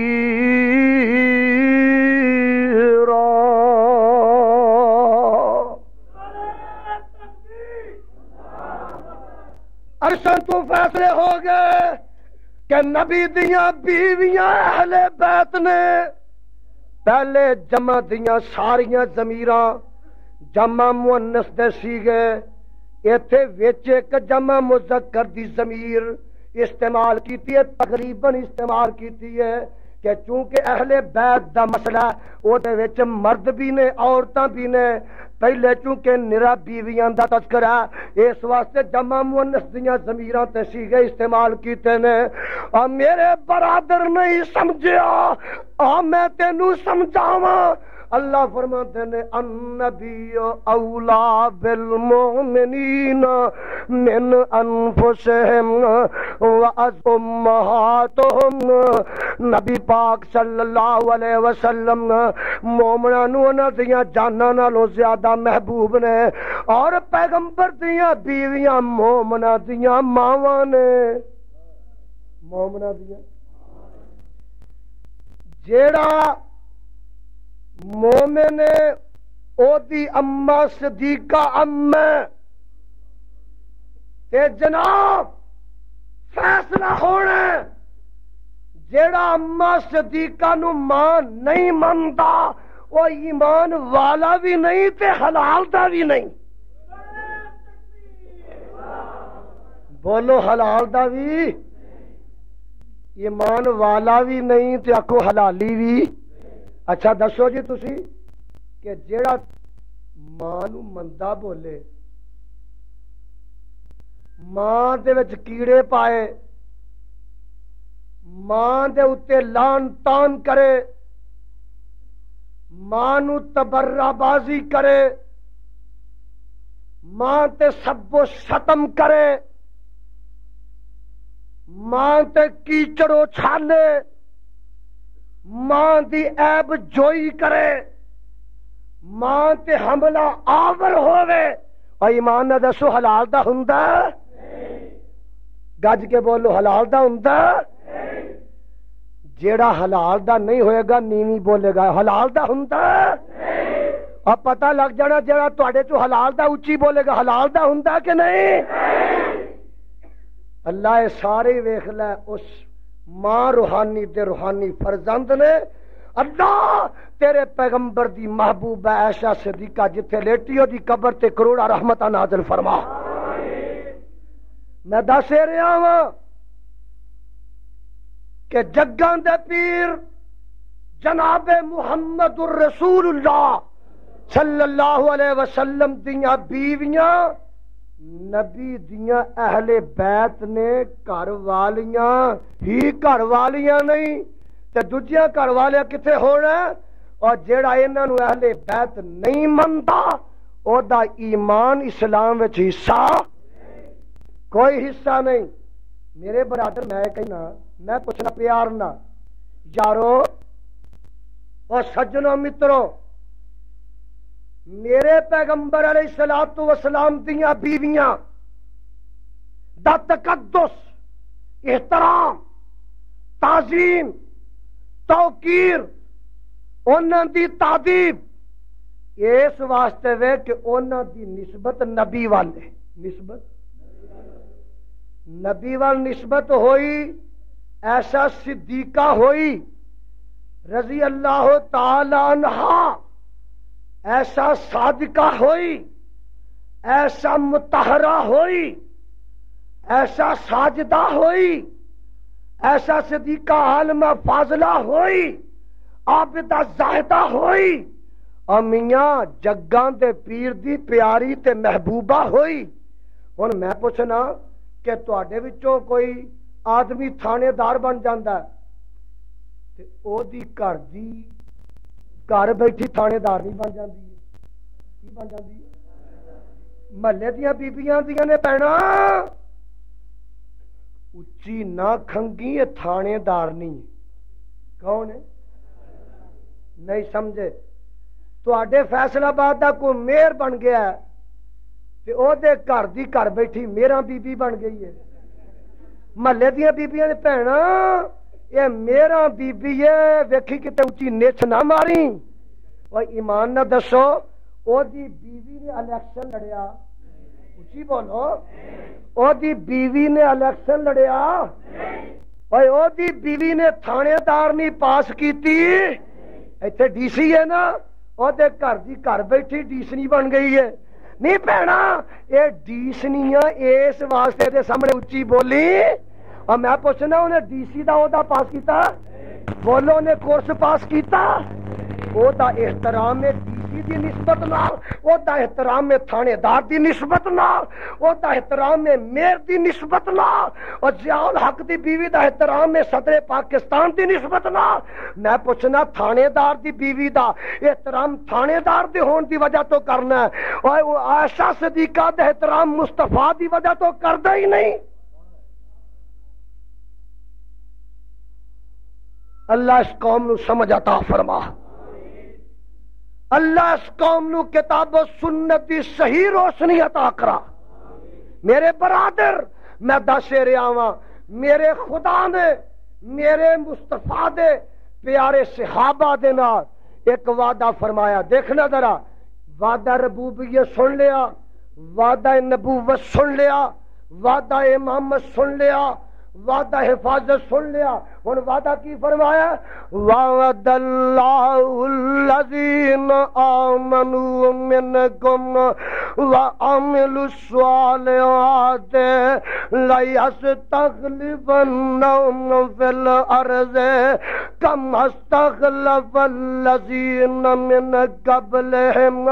عرشاں تو فیصلے ہو گئے کہ نبی دیاں بیویاں اہل بیت نے پہلے جمع دیاں ساریاں ضمیراں جمع مؤنث دے سیغے، ایتھے وچ ایک جمع مذکر دی ضمیر استعمال کیتی ہے، تقریباً استعمال کیتی ہے کہ چونکہ اہل بیت دا مسئلہ او دے وچ مرد بھی نے عورتاں بھی نے، پہلے چونکہ نرا بیویاں دا تذکرہ اس واسطے جمع مؤنث دیاں ضمیراں تے صیغے استعمال کیتے نے۔ اور میرے برادر نہیں سمجھیا، میں تینوں سمجھاواں، اللہ فرماتے ہیں النبی اولا بالمؤمنین من انفسہم وامہاتہم، نبی پاک صلی اللہ علیہ وسلم مومناں نوں انہاں دیاں جاناں نالوں زیادہ محبوب نے، اور پیغمبر دیاں بیویاں مومناں دیاں ماواں نے، مومناں دیاں جیڑا مومن او دی اما صدیقہ اما تے جناب فیصلہ ہونا جیڑا اما صدیقہ نو ماں نہیں منتا وہ ایمان والا بھی نہیں تے حلال دا بھی نہیں۔ بولو حلال دا بھی، ایمان والا بھی نہیں تے آکو حلالی بھی۔ اچھا دسو جی تسی کہ جیڑا ماں نو مندا بولے، ماں دے وچ کیڑے پائے، ماں دے اتے لان تان کرے، ماں نو تبرہ بازی کرے، ماں تے سب و شتم کرے، ماں تے کیچڑو چھالے، ماں دی عیب جوئی کرے، ماں تے حملہ آور ہوئے، اور ایمان نہ دسو حلال دا ہوندا؟ گج کے بولو حلال دا ہوندا؟ جیڑا حلال دا نہیں ہوئے گا نیویں بولے گا حلال دا ہوندا؟ اور پتہ لگ جانا جیڑا تواڈے چوں حلال دا اچھی بولے گا حلال دا ہوندا کہ نہیں؟ اللہ سارے ویخ لے اس ماں روحانی دے روحانی فرزند نے اللہ تیرے پیغمبر دی محبوب عائشہ صدیقہ جتھے لیٹی ہو دی قبر تے کروڑا رحمتہ نازل فرما. میں دس رہا ہوں کہ جگاں دے پیر جناب محمد الرسول اللہ صلی اللہ علیہ وسلم دیاں بیویاں نبی دیاں اہل بیت نے گھر والیاں ہی گھر والیاں نہیں تے دوجیاں گھر والے کتھے ہونا اور جیڑا انہاں نو اہل بیت نہیں منتا او دا ایمان اسلام وچ حصہ کوئی حصہ نہیں. میرے برادر میں کہنا میں پوچھنا پیار نہ یارو اور سجنوں متروں میرے پیغمبر علیہ الصلوۃ والسلام دیاں بیویاں دا تقدس احترام تعظیم توقیر انہاں دی تعظیم اس واسطے وے کہ انہاں دی نسبت نبی والے نسبت نبی وال نسبت ہوئی ایسا صدیقہ ہوئی رضی اللہ تعالی عنہا ایسا صادقہ ہوئی ایسا مطہرہ ہوئی ایسا ساجدہ ہوئی ایسا صدیقہ عالمہ فاضلہ ہوئی عابدہ زاہدہ ہوئی اور میاں جگاں دے پیر دی پیاری تے محبوبہ ہوئی. ہن میں پوچھنا کہ تواڈے وچوں کوئی آدمی تھانے دار بن جاندا ہے تے او دی گھر بیٹھی تھانے دار نہیں بن جاندی کی بن جاندی محلے دیاں بیبییاں دیاں نے پینا اچھی نہ کھنگی یہ تھانے دار نہیں کون ہے نہیں سمجھے تواڈے فیصلہ آباد دا کوئی میئر بن گیا ہے تے او دے گھر دی گھر بیٹھی میرا بی بی بن گئی ہے محلے دیاں بیبیاں نے بھینا یہ میرا بی بی ہے ویکھی کتے اچھی نچ نہ ماری اور ایمان نہ دسو او دی بیوی نے الیکشن لڑیا اچھی بولو او دی بیوی نے الیکشن لڑیا اور او دی بیوی نے تھانے دار نہیں پاس کیتی ایتھے ڈی سی ہے نا او دے گھر دی گھر بیٹھی ڈیسنی بن گئی ہے نہیں بہنا یہ ڈیسنیاں اس واسطے دے سامنے اچھی بولی اور میں پوچھنا انہیں ڈی سی دا عہدہ پاس کیتا بولو انہیں کورس پاس کیتا او دا احترام میں ڈی سی دی نسبت نال او دا احترام میں تھانے دار دی نسبت نال او دا احترام میں میئر دی نسبت نال اور ضیاء الحق دی بیوی دا احترام میں صدر پاکستان دی نسبت نال میں پوچھنا تھانے دار دی بیوی دا احترام تھانے دار دے ہون دی وجہ تو کرنا ہے اور عائشہ صدیقہ دا احترام مصطفیٰ دی وجہ تو کردا ہی نہیں. اللہ اس قوم نو سمجھ عطا فرما اللہ اس قوم نو کتاب و سنت دی صحیح روشنی عطا کرا. میرے برادر میں دس رہا ہاں میرے خدا نے میرے مصطفیٰ دے پیارے صحابہ دے نال ایک وعدہ فرمایا. دیکھنا ذرا وعدہ ربوبیت سن لیا وعدہ نبوت سن لیا وعدہ امامت سن لیا وعدہ حفاظت سن لیا. ہن وعدہ کی فرمایا وعد اللہ الذین آمنوا منکم وعملوا الصالحات لیستخلفنہم فی الارض کما استخلف الذین من قبلہم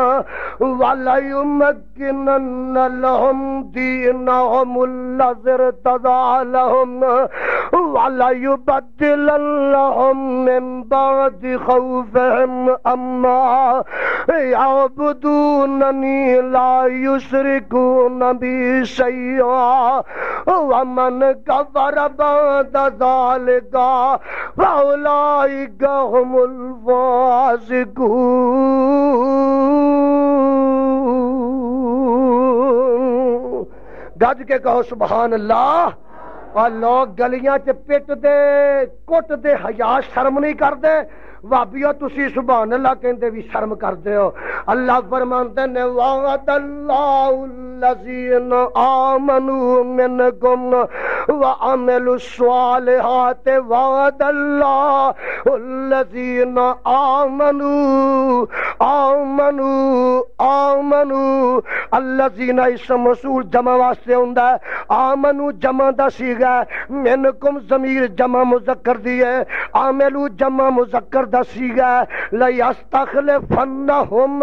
ولیمکنن لہم دینہم الذی ارتضی لہم وَلَيُبَدِّلَنَّهُم مِّن بَعْدِ خَوْفِهِمْ أَمْنًا يَعْبُدُونَنِي لَا يُشْرِكُونَ بِي شَيْئًا وَمَنْ كَفَرَ بَعْدَ ذَلِكَ فَأُولَٰئِكَ هُمُ الْفَاسِقُونَ. گج کے کہو سبحان اللہ. اور لوگ گلیاں چ پٹ دے کٹ دے حیا شرم نہیں کردے وابیو تسی سبحان اللہ کہندے بھی شرم کردے ہو. اللہ فرماندے نے وعد اللہ الذین آمنوا منکم وعملوا الصالحات وعد اللہ الذین آمنوا الذین اسم موصول جمع واسطے ہوندا ہے، آمنو جمع دا صیغہ ہے، منکم ضمیر جمع مذکر دی ہے، عاملو جمع مذکر دا صیغہ ہے، لیستخلفنہم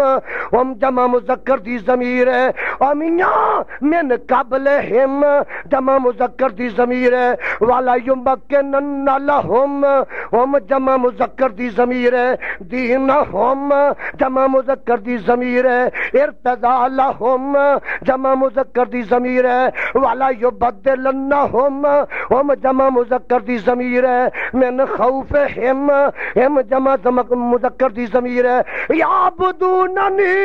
ہم جمع مذکر دی ضمیر ہے، اور میاں من قبلہم جمع مذکر دی ضمیر ہے، والا یمکنن لہم ہم جمع مذکر دی ضمیر ہے، دینہم جمع مذکر دی ضمیر ہے، ارتضا لہم جمع مذکر دی ضمیر ہے، والا یبدلنہم ہم جمع مذکر دی ضمیر ہے، من خوفہم ہم جمع مذکر دی ضمیر ہے، یعبدوننی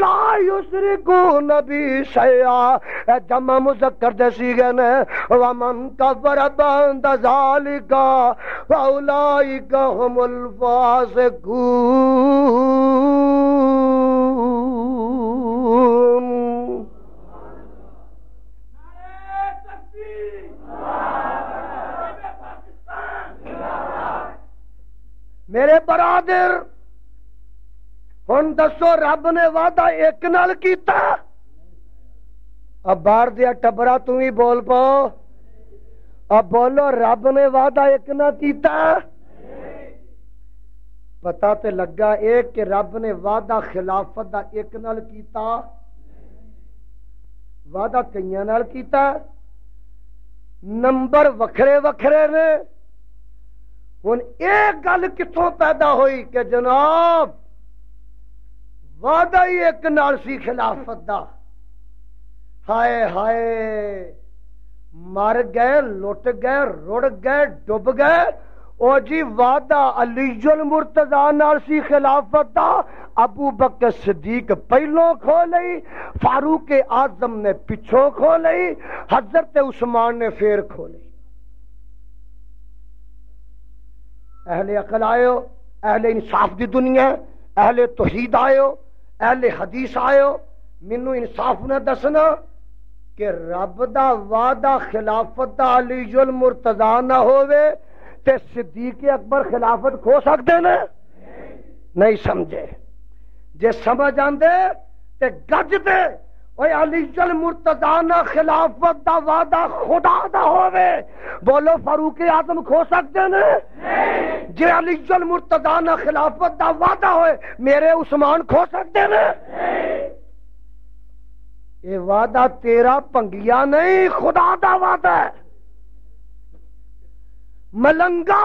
لا یشرکون بی شیئا جمع مذکر دے صیغے نے، ومن کفر بعد ذالک فاولئک هم الفاسقون۔ میرے برادر ہن دسو رب نے وعدہ ایک نال کیتا؟ اب باہر دیا ٹبرا تم ہی بول پاؤ، اب بولو رب نے وعدہ ایک نہ کیتا؟ پتا تے لگا ایک کہ رب نے وعدہ خلافت دا ایک نال کیتا، وعدہ کئیاں نال کیتا، نمبر وکھرے وکھرے نے۔ ہن ایک گل کتوں پیدا ہوئی کہ جناب وعدہ ہی ایک نال سی خلافت دا، ہائے ہائے مر گئے، لٹ گئے، رڑ گئے، ڈب گئے، او جی وعدہ علی المرتضی نال سی خلافت دا، ابو بکر صدیق پہلوں کھو لئی، فاروق اعظم نے پچھوں کھو لئی، حضرت عثمان نے پھر کھو لئی۔ اہل عقل آئیو، اہل انصاف دی دنیا، اہل توحید آئیو، اہل حدیث آئیو، مینو انصاف نہ دسنا کہ رب دا وعدہ خلافت دا علی المرتضی نہ ہوئے تے صدیق اکبر خلافت کھو سکتے نے؟ نہیں سمجھے، جے سمجھ آندے تے گج دے، اوے علی المرتضی نہ خلافت دا وعدہ خدا دا ہوئے، بولو فاروق اعظم کھو سکتے نے؟ جے علی المرتضی نہ خلافت دا وعدہ ہوئے میرے عثمان کھو سکتے نے؟ یہ وعدہ تیرا پنگیا نہیں، خدا دا وعدہ ہے ملنگا،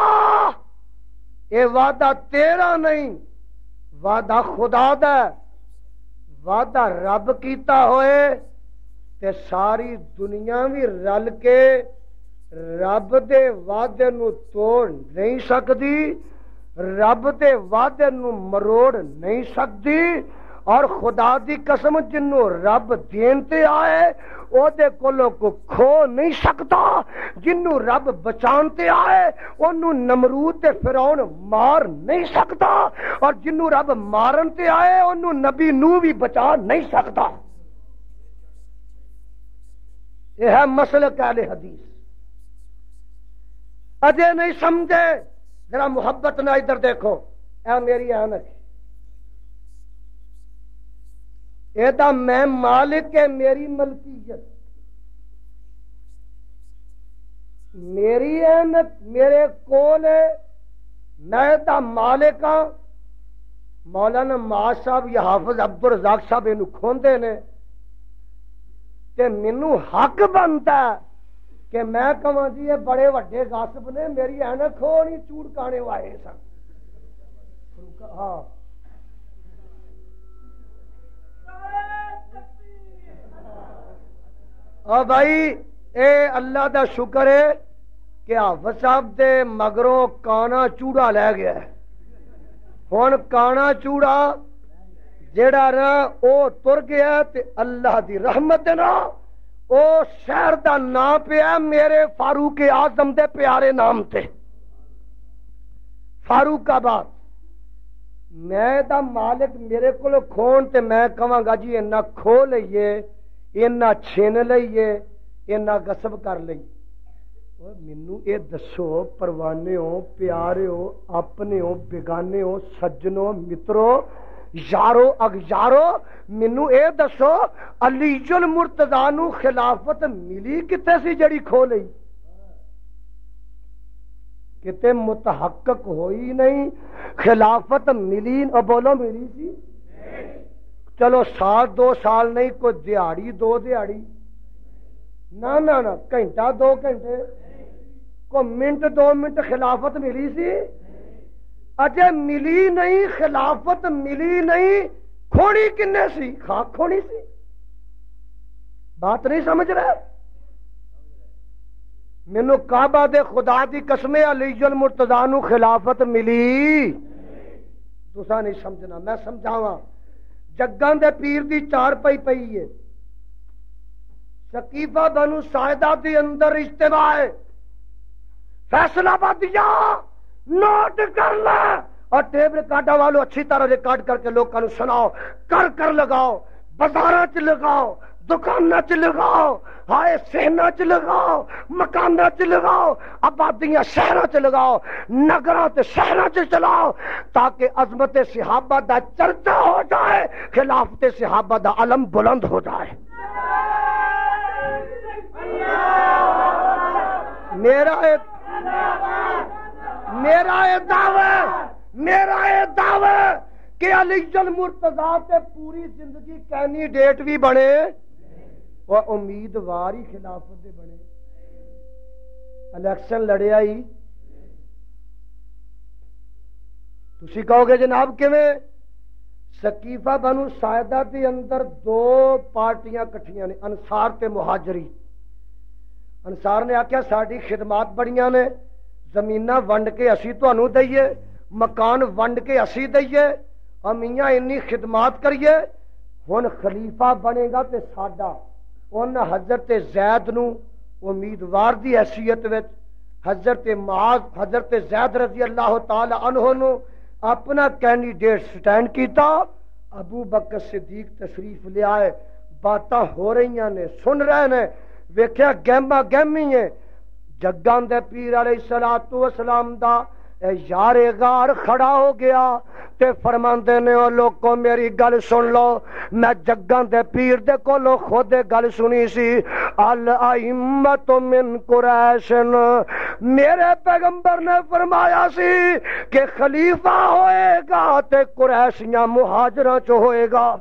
یہ وعدہ تیرا نہیں، وعدہ خدا دا ہے۔ وعدہ رب کیتا ہوئے تے ساری دنیا بھی رل کے رب دے وعدے نو توڑ نہیں سکتی، رب دے وعدے نو مروڑ نہیں سکتی، اور خدا دی قسم جنوں رب دین تے آئے او دے کولوں کو کھو نہیں سکتا، جنوں رب بچان تے آئے اونوں نمرود تے فرعون مار نہیں سکتا، اور جنوں رب مارن تے آئے اونوں نبی نو بھی بچا نہیں سکتا۔ یہ ہے مسلک اہل حدیث۔ اجے نہیں سمجھے؟ ذرا محبت نہ ادھر دیکھو، اے میری آنکھ، ایدہ میں مالک ہے، میری ملکیت، میری اینک میرے کول ہے، میں دا مالک ہاں۔ مولانا معاذ صاحب یا حافظ عبدالرزاق صاحب اینو کھوندے نے تے مینوں حق بنتا ہے کہ میں کہاں جی یہ بڑے وڈے غاصب نے، میری اینک ہو نہیں چوڑ کانے وائے سن۔ ہاں اور بھائی اے اللہ دا شکر ہے کہ حافظ صاحب دے مگروں کانا چوڑا لے گیا ہے۔ ہن کانا چوڑا جیڑا نا او تر گیا تے اللہ دی رحمت نا او شہر دا نام پیا میرے فاروق اعظم دے پیارے نام تے، فاروق آباد۔ میں دا مالک میرے کو کھون تے میں کہاں گا جی اینا کھو لئیے، اینا چھین لئیے، اینا غصب کر لئیے، مینو یہ دسو پروانے ہو پیارے ہو اپنے ہو بیگانے ہو سجنوں مترو یارو اگیارو مینو یہ دسو علی المرتضی نو خلافت ملی کتے سی جڑی کھو لئی کتے متحقق ہوئی نہیں خلافت ملی بولو ملی سی چلو سال دو سال نہیں کوئی دیہڑی دو دیہڑی نہ گھنٹہ دو گھنٹے کو منٹ دو منٹ خلافت ملی سی اجے ملی نہیں خلافت ملی نہیں کھوڑی کنے سی خاک کھوڑی سی بات نہیں سمجھ رہے مینو کعبہ دے خدا دی قسم علی المرتضی نو خلافت ملی تساں نہیں سمجھنا میں سمجھاواں جگاں دے پیر دی چار پئی ہے سقیفہ بنو ساعدہ دی اندر اجتماع ہے فیصلہ بادیا نوٹ کر لے اور ٹیپ ریکارڈ والوں اچھی طرح ریکارڈ کر کے لوگوں سناؤ کر لگاؤ بازاراں چ لگاؤ دکاناں چ لگاؤ ہائے سہنا چ لگاؤ مکاناں چ لگاؤ آبادیاں شہراں چ لگاؤ نگراں تے شہراں چ چلاؤ تاکہ عظمت صحابہ دا چرچا ہو جائے خلافت صحابہ دا علم بلند ہو جائے میرا یہ دعوی کہ علی المرتضی تے پوری زندگی کینڈیڈیٹ بھی بنے اور امیدوار ہی خلافت دے بنے الیکشن لڑیا ہی تسی کہو گے جناب کیویں سقیفہ بنو ساعدہ دے اندر دو پارٹیاں کٹھیاں نے انصار تے مہاجری انصار نے آخیا ساری خدمات بڑیاں نے زمیناں ونڈ کے اسی تانوں دئیے مکان ونڈ کے اسی دئیے ہم میاں انی خدمات کریے ہن خلیفہ بنے گا تے ساڈا ان حضرت زید نو امیدوار دی حیثیت وچ حضرت معاذ حضرت زید رضی اللہ تعالی عنہ نو اپنا کینڈیڈیٹ سٹینڈ کیتا ابو بکر صدیق تشریف لے آئے باتاں ہو رہی نے سن رہے نے ویکھیا گہما گہمی ہے جگاں دے پیر علیہ الصلوۃ والسلام دا یار غار کھڑا ہو گیا تے فرماندے نے او لوکو میری گل سن لو میں جگاں دے پیر دے کولو خود گل سنی سی الائمۃ من قریش میرے پیغمبر نے فرمایا سی کہ خلیفہ ہوئے گا تے قریشیاں مہاجراں چ ہوئے گا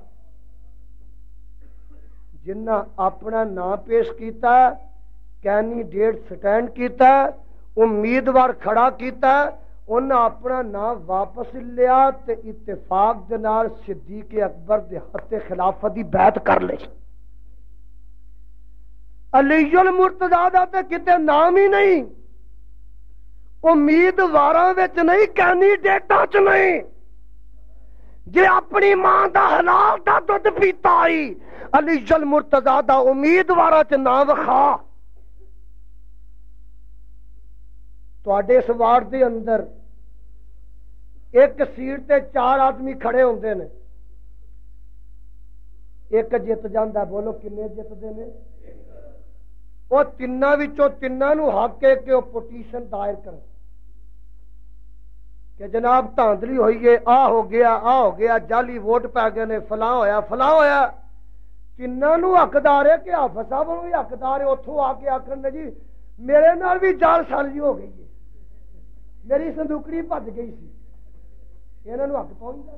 جنہ اپنا نام پیش کیتا کینڈیڈیٹ سٹینڈ کیتا امیدوار کھڑا کیتا انہاں اپنا نام واپس لیا تے اتفاق دے نال صدیق اکبر دے ہاتھ خلافت دی بیعت کر لئی علی المرتضی دا تے کتے نام ہی نہیں امیدواراں وچ نہیں کینڈیڈیٹاں چ نہیں جے اپنی ماں دا حلال دا دودھ پیتا آئی علی المرتضی دا امیدواراں چ نام وکھا تواڈے اس وارڈ دے اندر ایک سیٹ تے چار آدمی کھڑے ہوندے نے ایک جت جاندا بولو کنے جتدے نے وہ تیناں وچوں تیناں نو حق ہے کہ وہ پٹیشن دائر کرن کہ جناب دھاندلی ہوئی ہے آ ہو گیا جعلی ووٹ پی گئے نے فلاں ہویا تیناں نو حقدار ہے کہ حافظ صاحب نو بھی حقدار ہے اتھوں آ کے آکھن نے جی میرے نال بھی جال سازی ہو گئی ہے میری صندوقڑی بھج گئی سی انہاں نو حق پہنچدا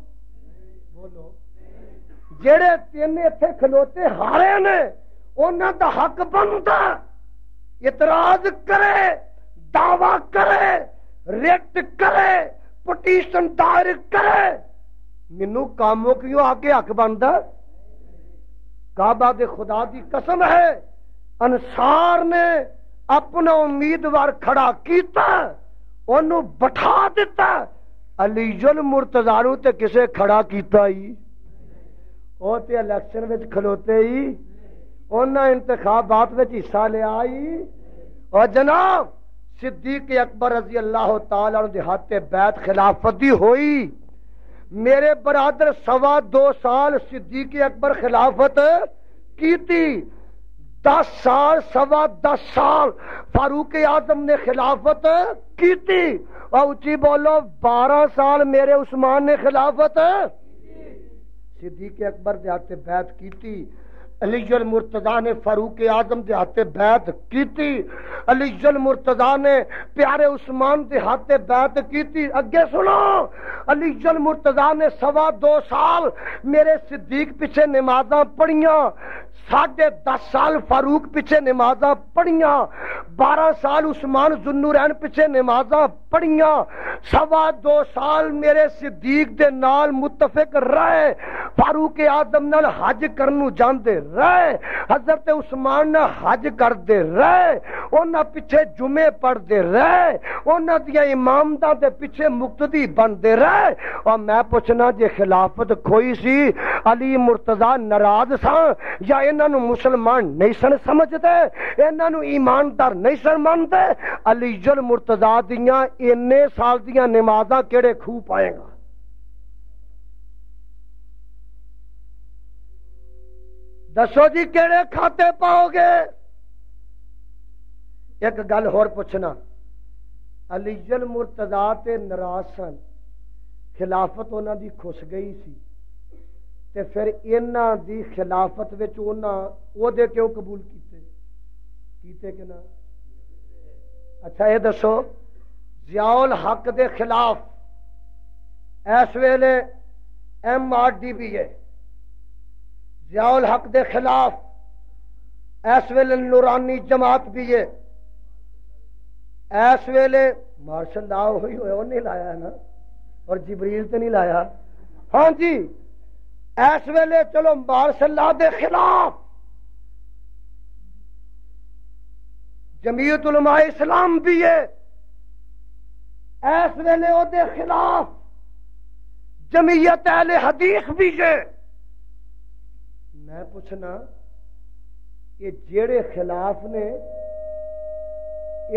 بولو جڑے تین ایتھے کھلوتے ہارے نے انہاں دا حق بندا اعتراض کرے دعویٰ کرے ریٹ کرے پٹیشن دائر کرے مینوں کاموں کیوں آ کے حق بندا کعبہ دے خدا دی قسم ہے انصار نے اپنا امیدوار کھڑا کیتا انہوں بٹھا دیتا علی المرتضی نو تے کسے کھڑا کیتا ہی او تے الیکشن وچ کھلوتے ہی انہاں انتخابات وچ حصہ لیا ہی اور جناب صدیق اکبر رضی اللہ تعالی عنہ دے ہاتھ بیعت خلافت دی ہوئی میرے برادر 2.25 سال صدیق اکبر خلافت کیتی 10 سال 10.25 سال فاروق اعظم نے خلافت کی تھی، اور اونچی بولو 12 سال میرے عثمان نے خلافت، صدیق اکبر دے ہاتھ بیعت کی تھی، علی المرتضی نے فاروق اعظم دے ہاتھ بیعت کی تھی، علی المرتضی نے پیارے عثمان دے ہاتھ بیعت کی تھی۔ اگے سنو، علی المرتضی نے 2.25 سال میرے صدیق پیچھے نمازاں پڑھیاں، 10.5 سال فاروق پیچھے نمازاں پڑھیاں، 12 سال عثمان ذوالنورین پیچھے نمازاں پڑھیاں، 2.25 سال میرے صدیق دے نال متفق رہے، فاروق اعظم نال حج کرنو جاندے رہے، حضرت عثمان نال حج کردے رہے، انہاں پیچھے جمعے پڑھدے رہے، انہاں دیاں امامتاں دے پیچھے مقتدی بندے رہے۔ اور میں پوچھنا، جے خلافت کھوئی سی علی مرتضی ناراض ساں یا انہاں نو مسلمان نہیں سن سمجھدے، انہاں نو ایماندار نہیں سن مانتے؟ علی المرتضی دیاں انے سال دیاں نمازاں کیڑے کھو پائے گا؟ دسو جی کیڑے کھاتے پاؤ گے؟ ایک گل اور پوچھنا، علی المرتضی تے ناراض سن، خلافت انہاں دی کھس گئی سی، تے پھر انہاں دی خلافت وچ انہاں او دے کیوں قبول کیتے کہ نہ؟ اچھا یہ دسو، ضیاء الحق دے خلاف اس ویلے MRDB ہے، ضیاء الحق دے خلاف اس ویلے نورانی جماعت بھی ہے، اس ویلے مارشل لا ہوئی ہوئے وہ نہیں لایا ہے نا، اور جبریل تے نہیں لایا، ہاں جی اس ویلے چلو مارشل لا دے خلاف جمعیت علماء اسلام بھی ہے، اس ویلے او دے خلاف جمعیت اہل حدیث بھی ہے۔ میں پوچھنا، یہ جیڑے خلاف نے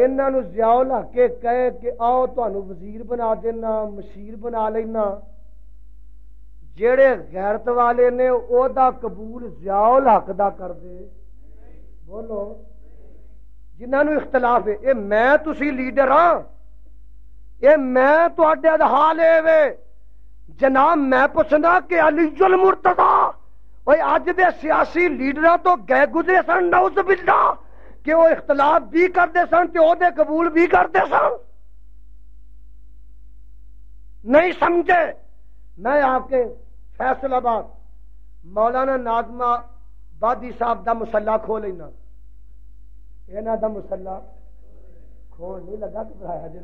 انہاں نو ضیاء الحق کہے کہ آؤ تانوں وزیر بنا دینا، مشیر بنا لینا، جیڑے غیرت والے نے او دا قبول ضیاء الحق دا کر دے؟ بولو، جنہاں نو اختلاف ہے، اے میں تسی لیڈر ہاں، اے میں تواڈے حال اے وے جناب۔ میں پوچھنا کہ علی المرتضی اوے اج دے سیاسی لیڈراں تو گئے گزرے سن، نعوذ باللہ، کہ وہ اختلاف بھی کرتے سن تے او دے قبول بھی کرتے سن، نہیں سمجھے؟ میں آپ کے فیصل آباد مولانا ناظمہ بادی صاحب دا مسلح کھول لینا، انہاں دا مسلح کھول نہیں لگا گھبرایا جی،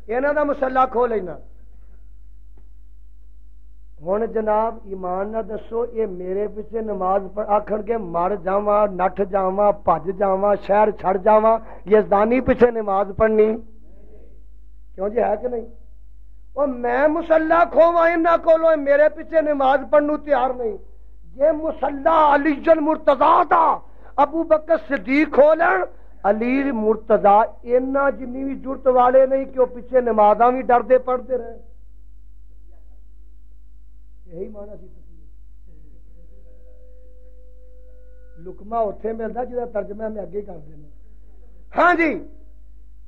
انہاں دا مسلح کھول لینا۔ ہن جناب ایمان نہ دسو، یہ میرے پیچھے نماز آکھن کے مر جاواں، نٹھ جاواں، بھج جاواں، شہر چھڑ جاواں، یزدانی پیچھے نماز پڑھنی کیوں جی؟ ہے کہ نہیں؟ اور میں مسلح کھوواں انہاں کولوں، میرے پیچھے نماز پڑھنوں تیار نہیں۔ یہ مسلح علی المرتضی دا ابو بکر صدیق کھولن، علی مرتضی انہاں جنی بھی جرت والے نہیں کہ وہ پیچھے نمازاں بھی ڈردے پڑھتے رہے۔ یہی مانا سی لکما اتنے ملتا جہاں ترجمہ میں اگے کر دینا۔ ہاں جی،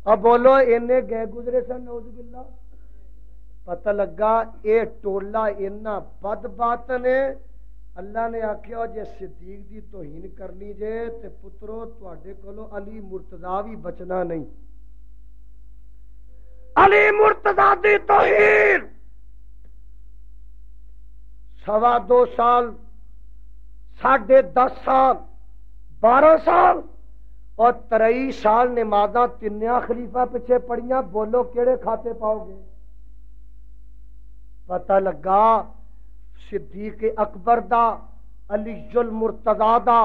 اب بولو، اینے گئے گزرے سن، نعوذ باللہ، پتہ لگا اے ٹولا اینا بد باطن ہے۔ اللہ نے آخیا جے صدیق دی توہین کرنی جے تے پترو تواڈے کولو علی مرتضی بھی بچنا نہیں۔ علی مرتضی دی توہین 2.25 سال، 10.5 سال، 12 سال اور 23 سال نمازاں تینیاں خلیفہ پیچھے پڑھیاں۔ بولو کیڑے کھاتے پاؤ گے؟ پتہ لگا صدیق اکبر دا، علی المرتضی دا،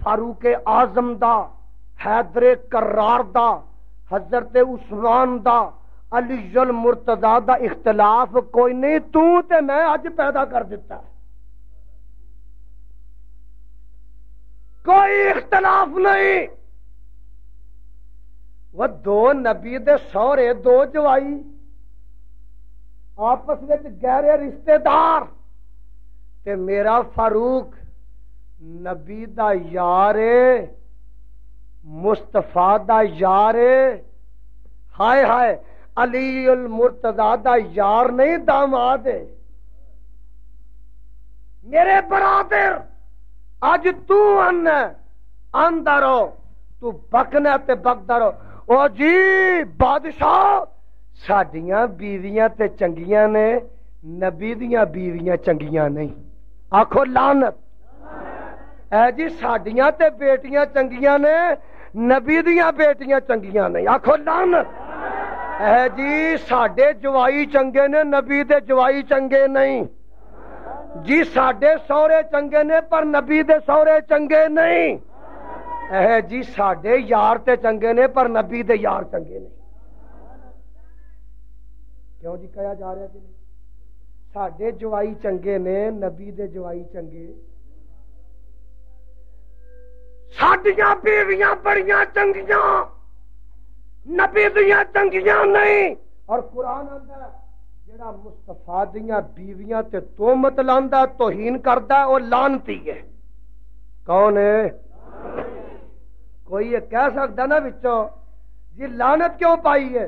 فاروق اعظم دا، حیدر کرار دا، حضرت عثمان دا، علی المرتضی دا اختلاف کوئی نہیں، تو تے میں اج پیدا کر دیتا ہے، کوئی اختلاف نہیں۔ وہ دو نبی دے سورے، دو جوائی، آپس میں گہرے رشتے دار، تے میرا فاروق نبی دا یار ہے، مصطفیٰ دا یار ہے، ہائے ہائے علی المرتضی دا یار نہیں داماد ہے۔ میرے برادر اج تو اندر ہو، تو بکنا تے بکدا رہو۔ او جی بادشاہ ساڈیاں بیویاں تے چنگیاں نے، نبی دیاں بیویاں چنگیاں نہیں۔ آکھو لعنت۔ اے جی ساڈیاں تے بیٹیاں چنگیاں نے، نبی دیاں بیٹیاں چنگیاں نہیں۔ آکھو لعنت۔ اے جی ساڈے جوائی چنگے نے، نبی دے جوائی چنگے نہیں۔ جی ساڈے سورے چنگے نے پر نبی دے سورے چنگے نہیں۔ اے جی ساڈے یار تے چنگے نے پر نبی دے یار چنگے نہیں۔ کیوں جی کہا جا رہا کہ نہیں؟ ساڈے جوائی چنگے نے، نبی دے جوائی چنگے۔ ساڈیاں بیویاں بڑیاں چنگیاں، نبی دیاں چنگیاں نہیں۔ اور قرآن آندا ہے جڑا مصطفیٰ دیاں بیویاں تے تہمت لاندا، توہین کردا، او لعنتی ہے۔ کون ہے؟ کوئی یہ کہہ سکتا نا وچوں جی لعنت کیوں پائی ہے؟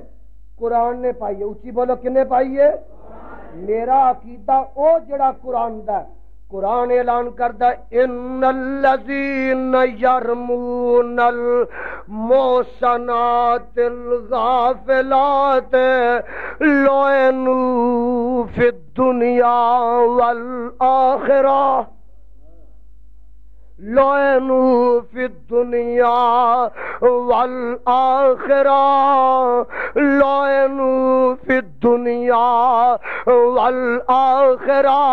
قرآن نے پائی ہے۔ اچھی بولو کنے پائی ہے؟ میرا عقیدہ او جڑا قرآن دا ہے۔ قرآن اعلان کردا ان الذین یرمون المحصنات الغافلات لعنوا فی الدنیا والآخرہ، لعنوا فی الدنیا والآخرہ، لعنوا فی الدنیا والآخرہ۔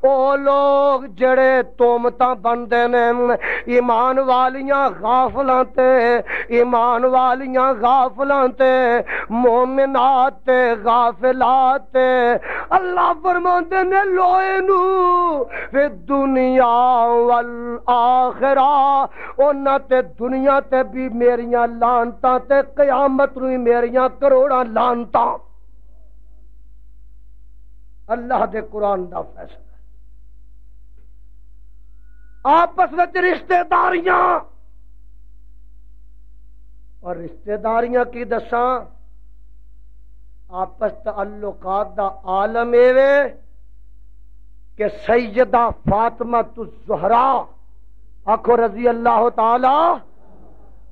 او لوگ جڑے تومتاں بندے نے ایمان والیاں غافلاں تے، ایمان والیاں غافلاں تے، مومنات تے غافلات تے، اللہ فرماندے نے لعنوا فی الدنیا والآخرہ، انہاں تے دنیا تے بھی میریاں لعنتاں تے قیامت نوں میریاں کروڑاں لعنتاں۔ اللہ دے قرآن دا فیصلہ۔ آپس میں رشتہ داریاں، اور رشتہ داریاں کی دساں آپس تعلقات دا عالم ایوے کہ سیدہ فاطمہ الزہرا آکھو رضی اللہ تعالی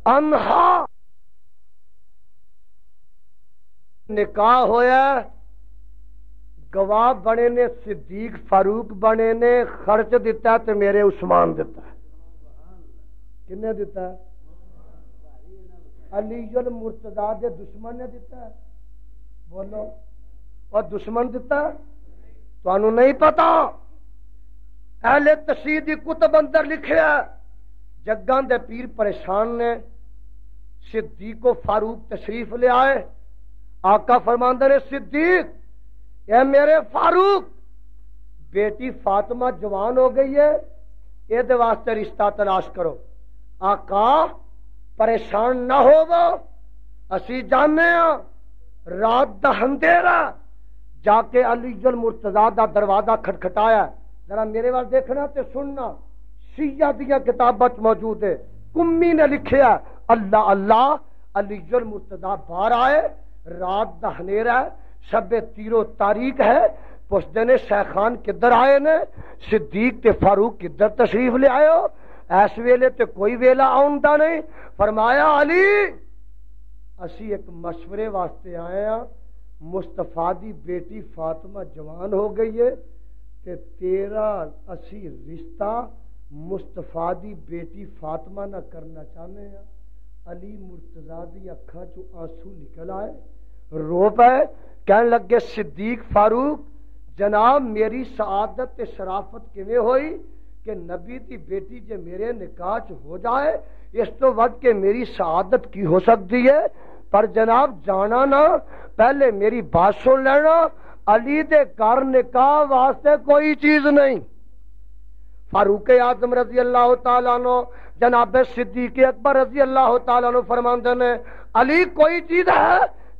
عنہا نکاح ہویا، گواہ بنے نے صدیق فاروق بنے نے، خرچ دیتا ہے تو میرے عثمان دیتا ہے۔ کنے دیتا ہے؟ علی المرتضی دے دشمن نے دیتا ہے۔ بولو اور دشمن دیتا ہے؟ تو انہوں نہیں پتا۔ اہل تشیع دی کتب اندر لکھیا جگاں دے پیر پریشان نے، صدیق و فاروق تشریف لے آئے، آقا فرماندے نے صدیق اے میرے فاروق بیٹی فاطمہ جوان ہو گئی ہے، یہ دے واسطے رشتہ تلاش کرو۔ آقا پریشان نہ ہوو، اسی جانے ہاں رات دا اندھیرا، جا کے علی المرتضی دا دروازہ کھٹکھٹایا۔ ذرا میرے وال دیکھنا تے سننا، شیعہ دیاں کتاباں موجود ہے، کمی نے لکھیا اللہ اللہ علی المرتضی باہر آئے، رات دا اندھیرا ہے، شب تیرو تاریخ ہے، پوچھتے نے شیخان کدھر آئے نے؟ صدیق تے فاروق کدھر تشریف لے آئے ہو؟ ایس ویلے تے کوئی ویلا آؤندا نہیں۔ فرمایا علی اسی ایک مشورے واسطے آئے ہیں، مصطفیٰ دی بیٹی فاطمہ جوان ہو گئی ہے تے تیرا اسی رشتہ مصطفیٰ دی بیٹی فاطمہ نہ کرنا چاہنے ہیں۔ علی مرتضی دی اکھاں چوں آنسو نکل آئے، رو پے، کہنے لگے صدیق فاروق جناب میری سعادت تے شرافت کیویں ہوئی کہ نبی دی بیٹی جے میرے نکاح چ ہو جائے، اس تو ود کے میری سعادت کی ہو سکتی ہے؟ پر جناب جانا نہ، پہلے میری بات سن لینا، علی دے گھر نکاح واسطے کوئی چیز نہیں۔ فاروق اعظم رضی اللہ تعالیٰ عنہ جناب صدیق اکبر رضی اللہ تعالیٰ عنہ فرماندے نے علی کوئی چیز ہے؟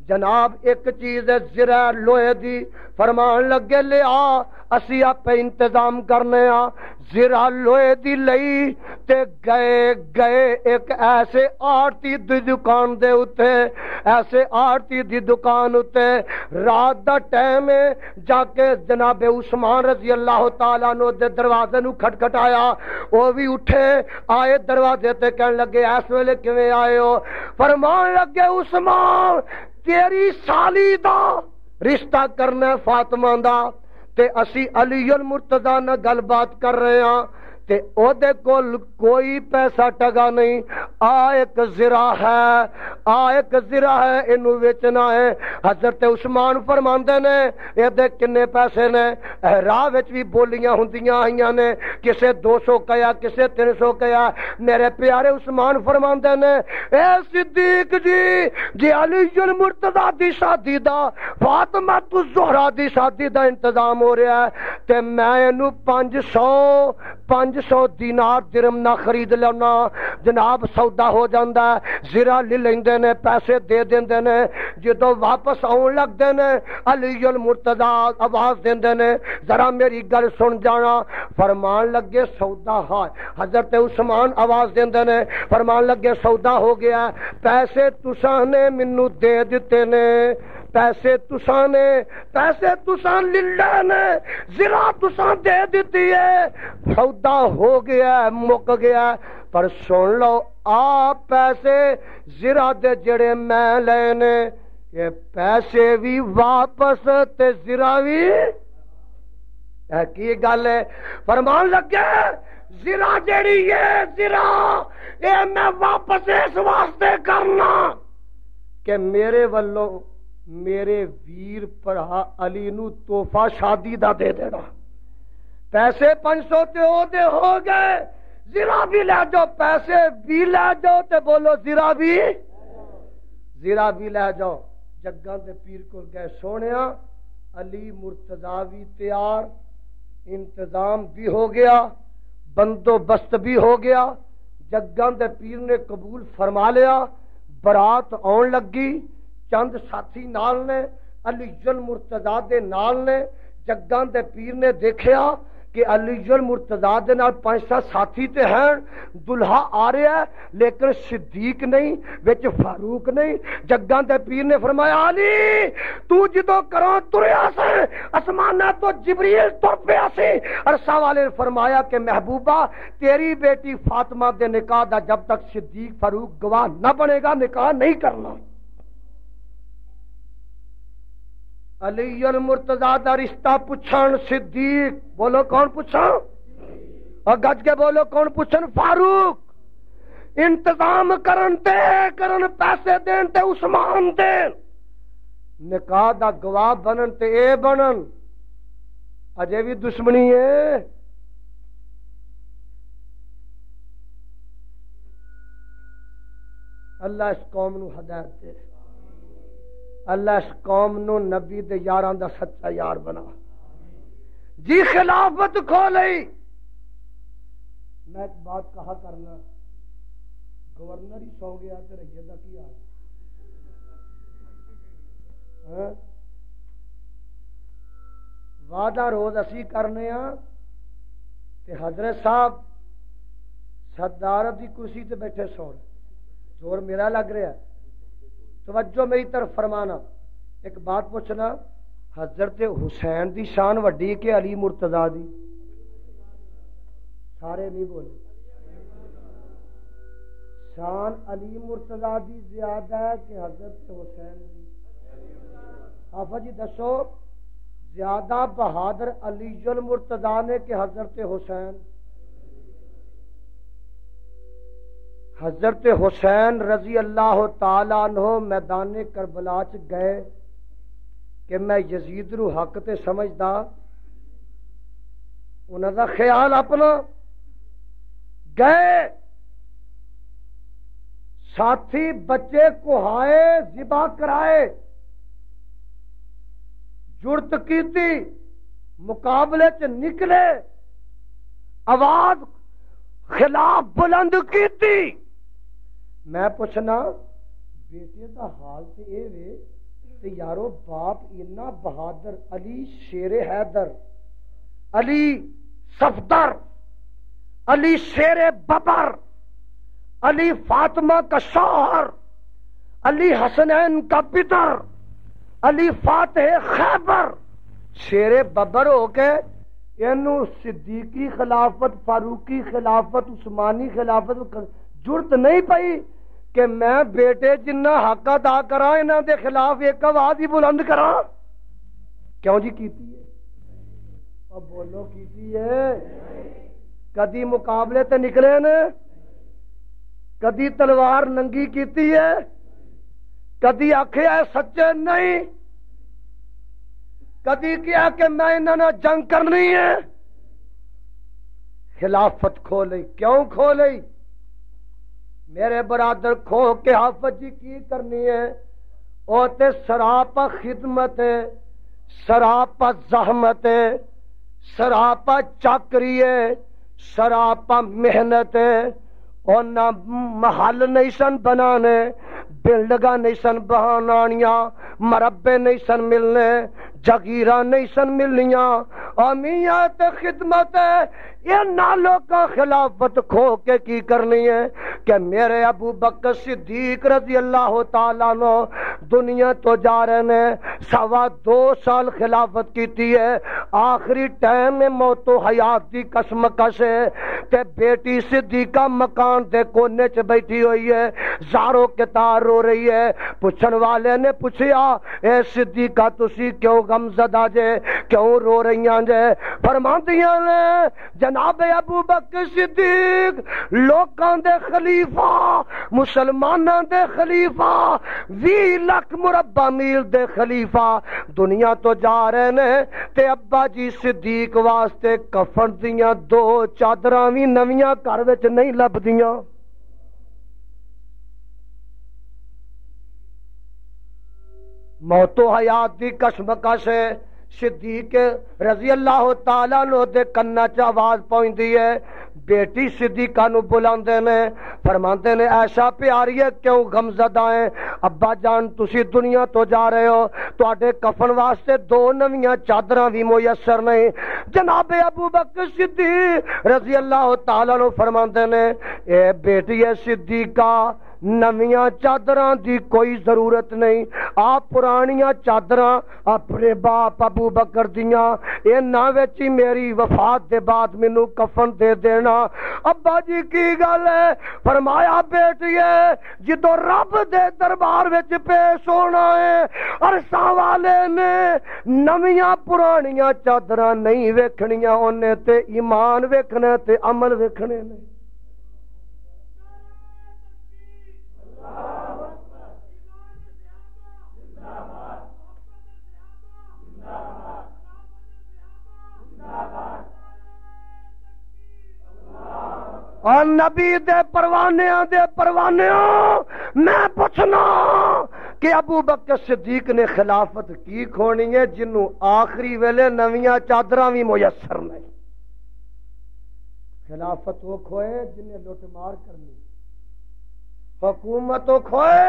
جناب ایک چیز ہے زرہ لوہے دی، فرمان لگے لے آ اسی آپ انتظام کرنے آ۔ زرا لوہے دی لئی تے گئے ایک ایسے آرتی دی دکان دے اتے، ایسے آرتی دی دکان اتے رات دا ٹائم ہے، جا کے جناب عثمان رضی اللہ تعالیٰ عنہ دے دروازے نو کھٹکھٹایا، وہ بھی اٹھے آئے دروازے تے کہنے لگے اس ویلے کیویں آئے ہو؟ فرمان لگے عثمان تیری سالی دا رشتہ کرنا فاطمہ دا، تے اسی علی المرتضی نال گل بات کر رہے ہاں، تے او دے کول کوئی پیسہ ٹگا نہیں، ایک زرا ہے اینو ویچنا ہے۔ حضرت عثمان فرماندے نے اے دے کنے پیسے نے؟ راہ وچ بھی بولیاں ہوندیاں آئیاں نے، کسے 200 کہیا کسے 300 کہیا۔ میرے پیارے عثمان فرماندے نے اے صدیق جی علی المرتضی دی شادی دا فاطمہ الزہرا دی شادی دا انتظام ہو رہا ہے تے میں اینو 500 دینار درم نہ خرید لینا، جناب سودا ہو جاندا ہے، زرا لے لیندے نے، پیسے دے دیندے نے، جدوں واپس آن لگدے نے علی المرتضی آواز دیندے نے ذرا میری گل سن جانا، فرمان لگے سودا ہے۔ حضرت عثمان آواز دیندے نے فرمان لگے سودا ہو گیا، پیسے تساں نے مینوں دے دتے نے، پیسے تساں للہ نے زرا تساں دے دیتی ہے، سودا ہو گیا مک گیا۔ پر سن لو آ پیسے زرا دے جڑے میں لے نے یہ پیسے بھی واپس تے زرا بھی کی گل ہے؟ فرمان لگے زرا جڑی ہے زرا یہ میں واپس اس واسطے کرنا کہ میرے والوں میرے ویر پڑھا علی نو تحفہ شادی دا دے دینا، پیسے 500 تے او دے ہو گئے، زرا بھی لے جاؤ، پیسے بھی لے جاؤ تے بولو زرا بھی لے جاؤ۔ جگاں دے پیر کو گئے سونیا علی مرتضی بھی تیار، انتظام بھی ہو گیا، بندوبست بھی ہو گیا، جگاں دے پیر نے قبول فرما لیا، برات آن لگی، چند ساتھی نال نے علی المرتضی دے نال نے، جگاں دے پیر نے دیکھیا کہ علی المرتضی دے نال 5-7 ساتھی تے ہیں، دلہا آ رہا ہے لیکن صدیق نہیں، وچ فاروق نہیں۔ جگاں دے پیر نے فرمایا علی تو جدوں کروں تریا سے اسمانہ تو جبریل تر پیا سی۔ عرصہ والے نے فرمایا کہ محبوبہ تیری بیٹی فاطمہ دے نکاح دا جب تک صدیق فاروق گواہ نہ بنے گا نکاح نہیں کرنا۔ علی المرتضی دا رشتہ پوچھن صدیق، بولو کون پوچھن؟ اور گج کے بولو کون پوچھن؟ فاروق۔ انتظام کرن پیسے دین تے عثمان دین، نکاح دا گواہ بنن تے اے بنن، اجے بھی دشمنی ہے۔ اللہ اس قوم نو ہدایت دے، اللہ اس قوم نو نبی دے یاراں دا سچا یار بنا۔ جی خلافت کھو لئی، میں ایک بات کہا کرنا، گورنر ہی سو گیا تے رہیے دا کی حال؟ وعدہ روز اسی کرنے ہاں تے حضرت صاحب صدارت دی کرسی تے بیٹھے سو رہے، زور میرا لگ رہا ہے۔ توجہ میری طرف فرمانا، ایک بات پوچھنا، حضرت حسین دی شان وڈی کہ علی مرتضی دی؟ سارے نہیں بولے۔ شان علی مرتضی دی زیادہ ہے کہ حضرت حسین دی؟ آفا جی دسو، زیادہ بہادر علی المرتضی نے کہ حضرت حسین؟ حضرت حسین رضی اللہ تعالیٰ عنہ میدان کربلا چ گئے کہ میں یزید نو حق تے سمجھدا، انہاں دا خیال اپنا، گئے ساتھی بچے کوہائے ذبح کرائے، جرت کیتی، مقابلے چ نکلے، آواز خلاف بلند کیتی۔ میں پوچھنا بیٹے دا حال تے اے وے تے یارو باپ اتنا بہادر، علی شیر حیدر، علی صفدر، علی شیر ببر، علی فاطمہ کا شوہر، علی حسنین کا پتر، علی فاتح خیبر، شیر ببر ہو کے اینو صدیقی خلافت، فاروقی خلافت، عثمانی خلافت جرت نہیں پئی کہ میں بیٹے جنہ حق ادا کرا انہاں دے خلاف ایک آواز ہی بلند کرا؟ کیوں جی کیتی ہے؟ اب بولو کیتی ہے؟ کدی مقابلے تے نکلے نے؟ کدی تلوار ننگی کیتی ہے؟ کدی آکھیا سچے نہیں؟ کدی کیا کہ میں انہاں نال جنگ کرنی ہے؟ خلافت کھو لئی، کیوں کھو لئی؟ میرے برادر کھو کے حافظ جی کی کرنی ہے؟ او تے سراپا خدمت ہے، سراپا زحمت ہے، سراپا چاکری ہے، سراپا محنت ہے، اور نہ محل نہیں سن بنانے، بلڈگاں نہیں سن بہانانیاں، مربے نہیں سن ملنے، جگیراں نہیں سن ملنیاں، امیت خدمت ہے۔ یہ نالوں کا خلافت کھو کے کی کرنی ہے کہ میرے ابو بکر صدیق رضی اللہ تعالیٰ عنہ دنیا تو جا رہے نے، 2.25 سال خلافت کیتی ہے، آخری ٹائم میں موت و حیات دی کشمکش ہے تے بیٹی صدیقہ مکان دے کونے چ بیٹھی ہوئی ہے، زاروں کے تار رو رہی ہے۔ پوچھن والے نے پوچھیا اے صدیقہ تسی کیوں غم زدہ جے، کیوں رو رہیاں جے؟ فرماندیاں نے جناب ابو بکر صدیق لوکاں دے خلیفہ، مسلماناں دے خلیفہ، 20 لاکھ مربع میل دے خلیفہ دنیا تو جا رہے نے تے ابا جی صدیق واسطے کفن دیاں 2 چادراں وی نویاں گھر وچ نہیں لبدیاں۔ موت و حیات دی کشمکش ہے، صدیق رضی اللہ تعالیٰ عنہ دے کنا چ آواز پہنچدی ہے، بیٹی صدیقہ نو بلاندے نے، فرماندے نے ایشا پیاری ہے کیوں غم زدہ ہیں؟ ابا جان تسی دنیا تو جا رہے ہو، تواڈے کفن واسطے 2 نویاں چادراں بھی میسر نہیں۔ جناب ابو بکر صدیق رضی اللہ تعالیٰ عنہ فرماندے نے اے بیٹی صدیقہ نویاں چادراں دی کوئی ضرورت نہیں، آپ پرانیاں چادراں اپنے باپ ابو بکر دیاں انہاں وچ ہی میری وفات دے بعد مینوں کفن دے دینا۔ ابا جی کی گل ہے؟ فرمایا بیٹی ہے جدوں رب دے دربار وچ پیش ہونا ہے عرصہ والے نے نویاں پرانیاں چادراں نہیں ویکھنیاں، اونے تے ایمان ویکھنا تے عمل ویکھنے نے۔ اور نبی دے پروانیاں میں پوچھنا کہ ابو بکر صدیق نے خلافت کی کھونی ہے جنوں آخری ویلے نویاں چادراں بھی میسر نہیں؟ خلافت وہ کھوئے جنہیں لوٹ مار کرنی، حکومت وہ کھوئے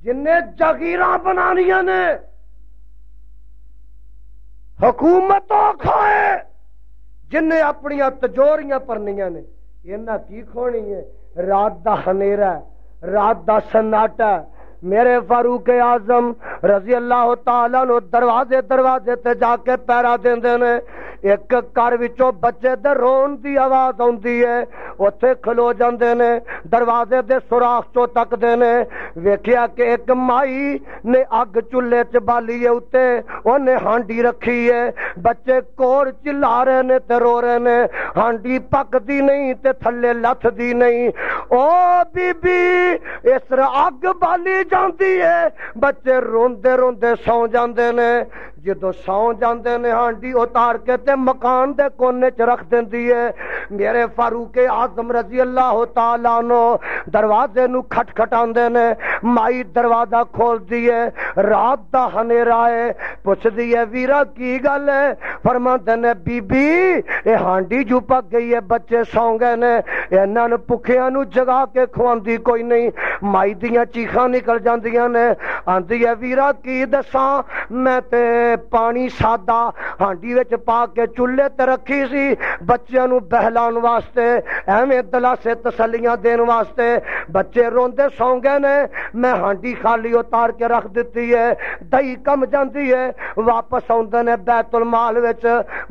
جنہیں جگیراں بنانیاں نے، حکومت وہ کھوئے جنہیں اپنی تجوریاں پرنیاں نے۔ انہاں کی کھونی ہے؟ رات دا ہنیرا، رات دا سناٹا۔ میرے فاروق اعظم رضی اللہ تعالیٰ عنہ دروازے تے جا کے پیرا دیندے نے، ایک گھر وچوں بچے دے رون دی آواز آندی ہے، اوتھے کھلو جاندے نے، دروازے دے سوراخ چوں تکدے نے، ویکھیا کہ ایک مائی نے اگ چولہے چ بالی ہے، اوتے اونے ہانڈی رکھی ہے، بچے کور چلا رہے نے تے رو رہے نے، ہانڈی پکدی نہیں تے تھلے لتھ دی نہیں۔ او بی بی اس طرح اگ بالی جاندی ہے، بچے روندے روندے سو جاندے نے، جدو سو جاندے نے ہانڈی اتار کے تے مکان دے کونے چ رکھ دیندی ہے۔ میرے فاروق اعظم رضی اللہ تعالیٰ عنہ دروازے نو کھٹکھٹاندے نے، مائی دروازہ کھول دی ہے، رات دا ہنیرا ہے، پوچھ دی ہے ویرا کی گل ہے؟ فرماندے نے بی بی اے ہانڈی جو پک گئی ہے، بچے سو گئے نے، انہاں نوں بھکھیاں نوں جگا کے کھواندی کوئی نہیں۔ مائی دیاں چیخاں نکل جاندیاں نے، آندی ہے ویرا کی دساں میں تے پانی سادہ ہانڈی وچ پا کے چولہے تے رکھی سی بچیاں نوں بہلان واسطے، ایویں دلاسے تسلیاں دین واسطے۔ بچے روندے سو گئے نے، میں ہانڈی خالی اتار کے رکھ دیتی ہے، دہی کم جاندی ہے، واپس آندے نے بیت المال وچ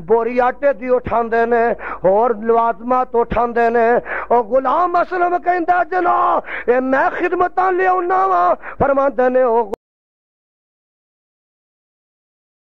بوری آٹے دی اٹھاندے نے، اور لوازمات اٹھاندے نے۔ او غلام اسلم کہندا جناب اے میں خدمتاں لے اونا وا، فرماندے نے او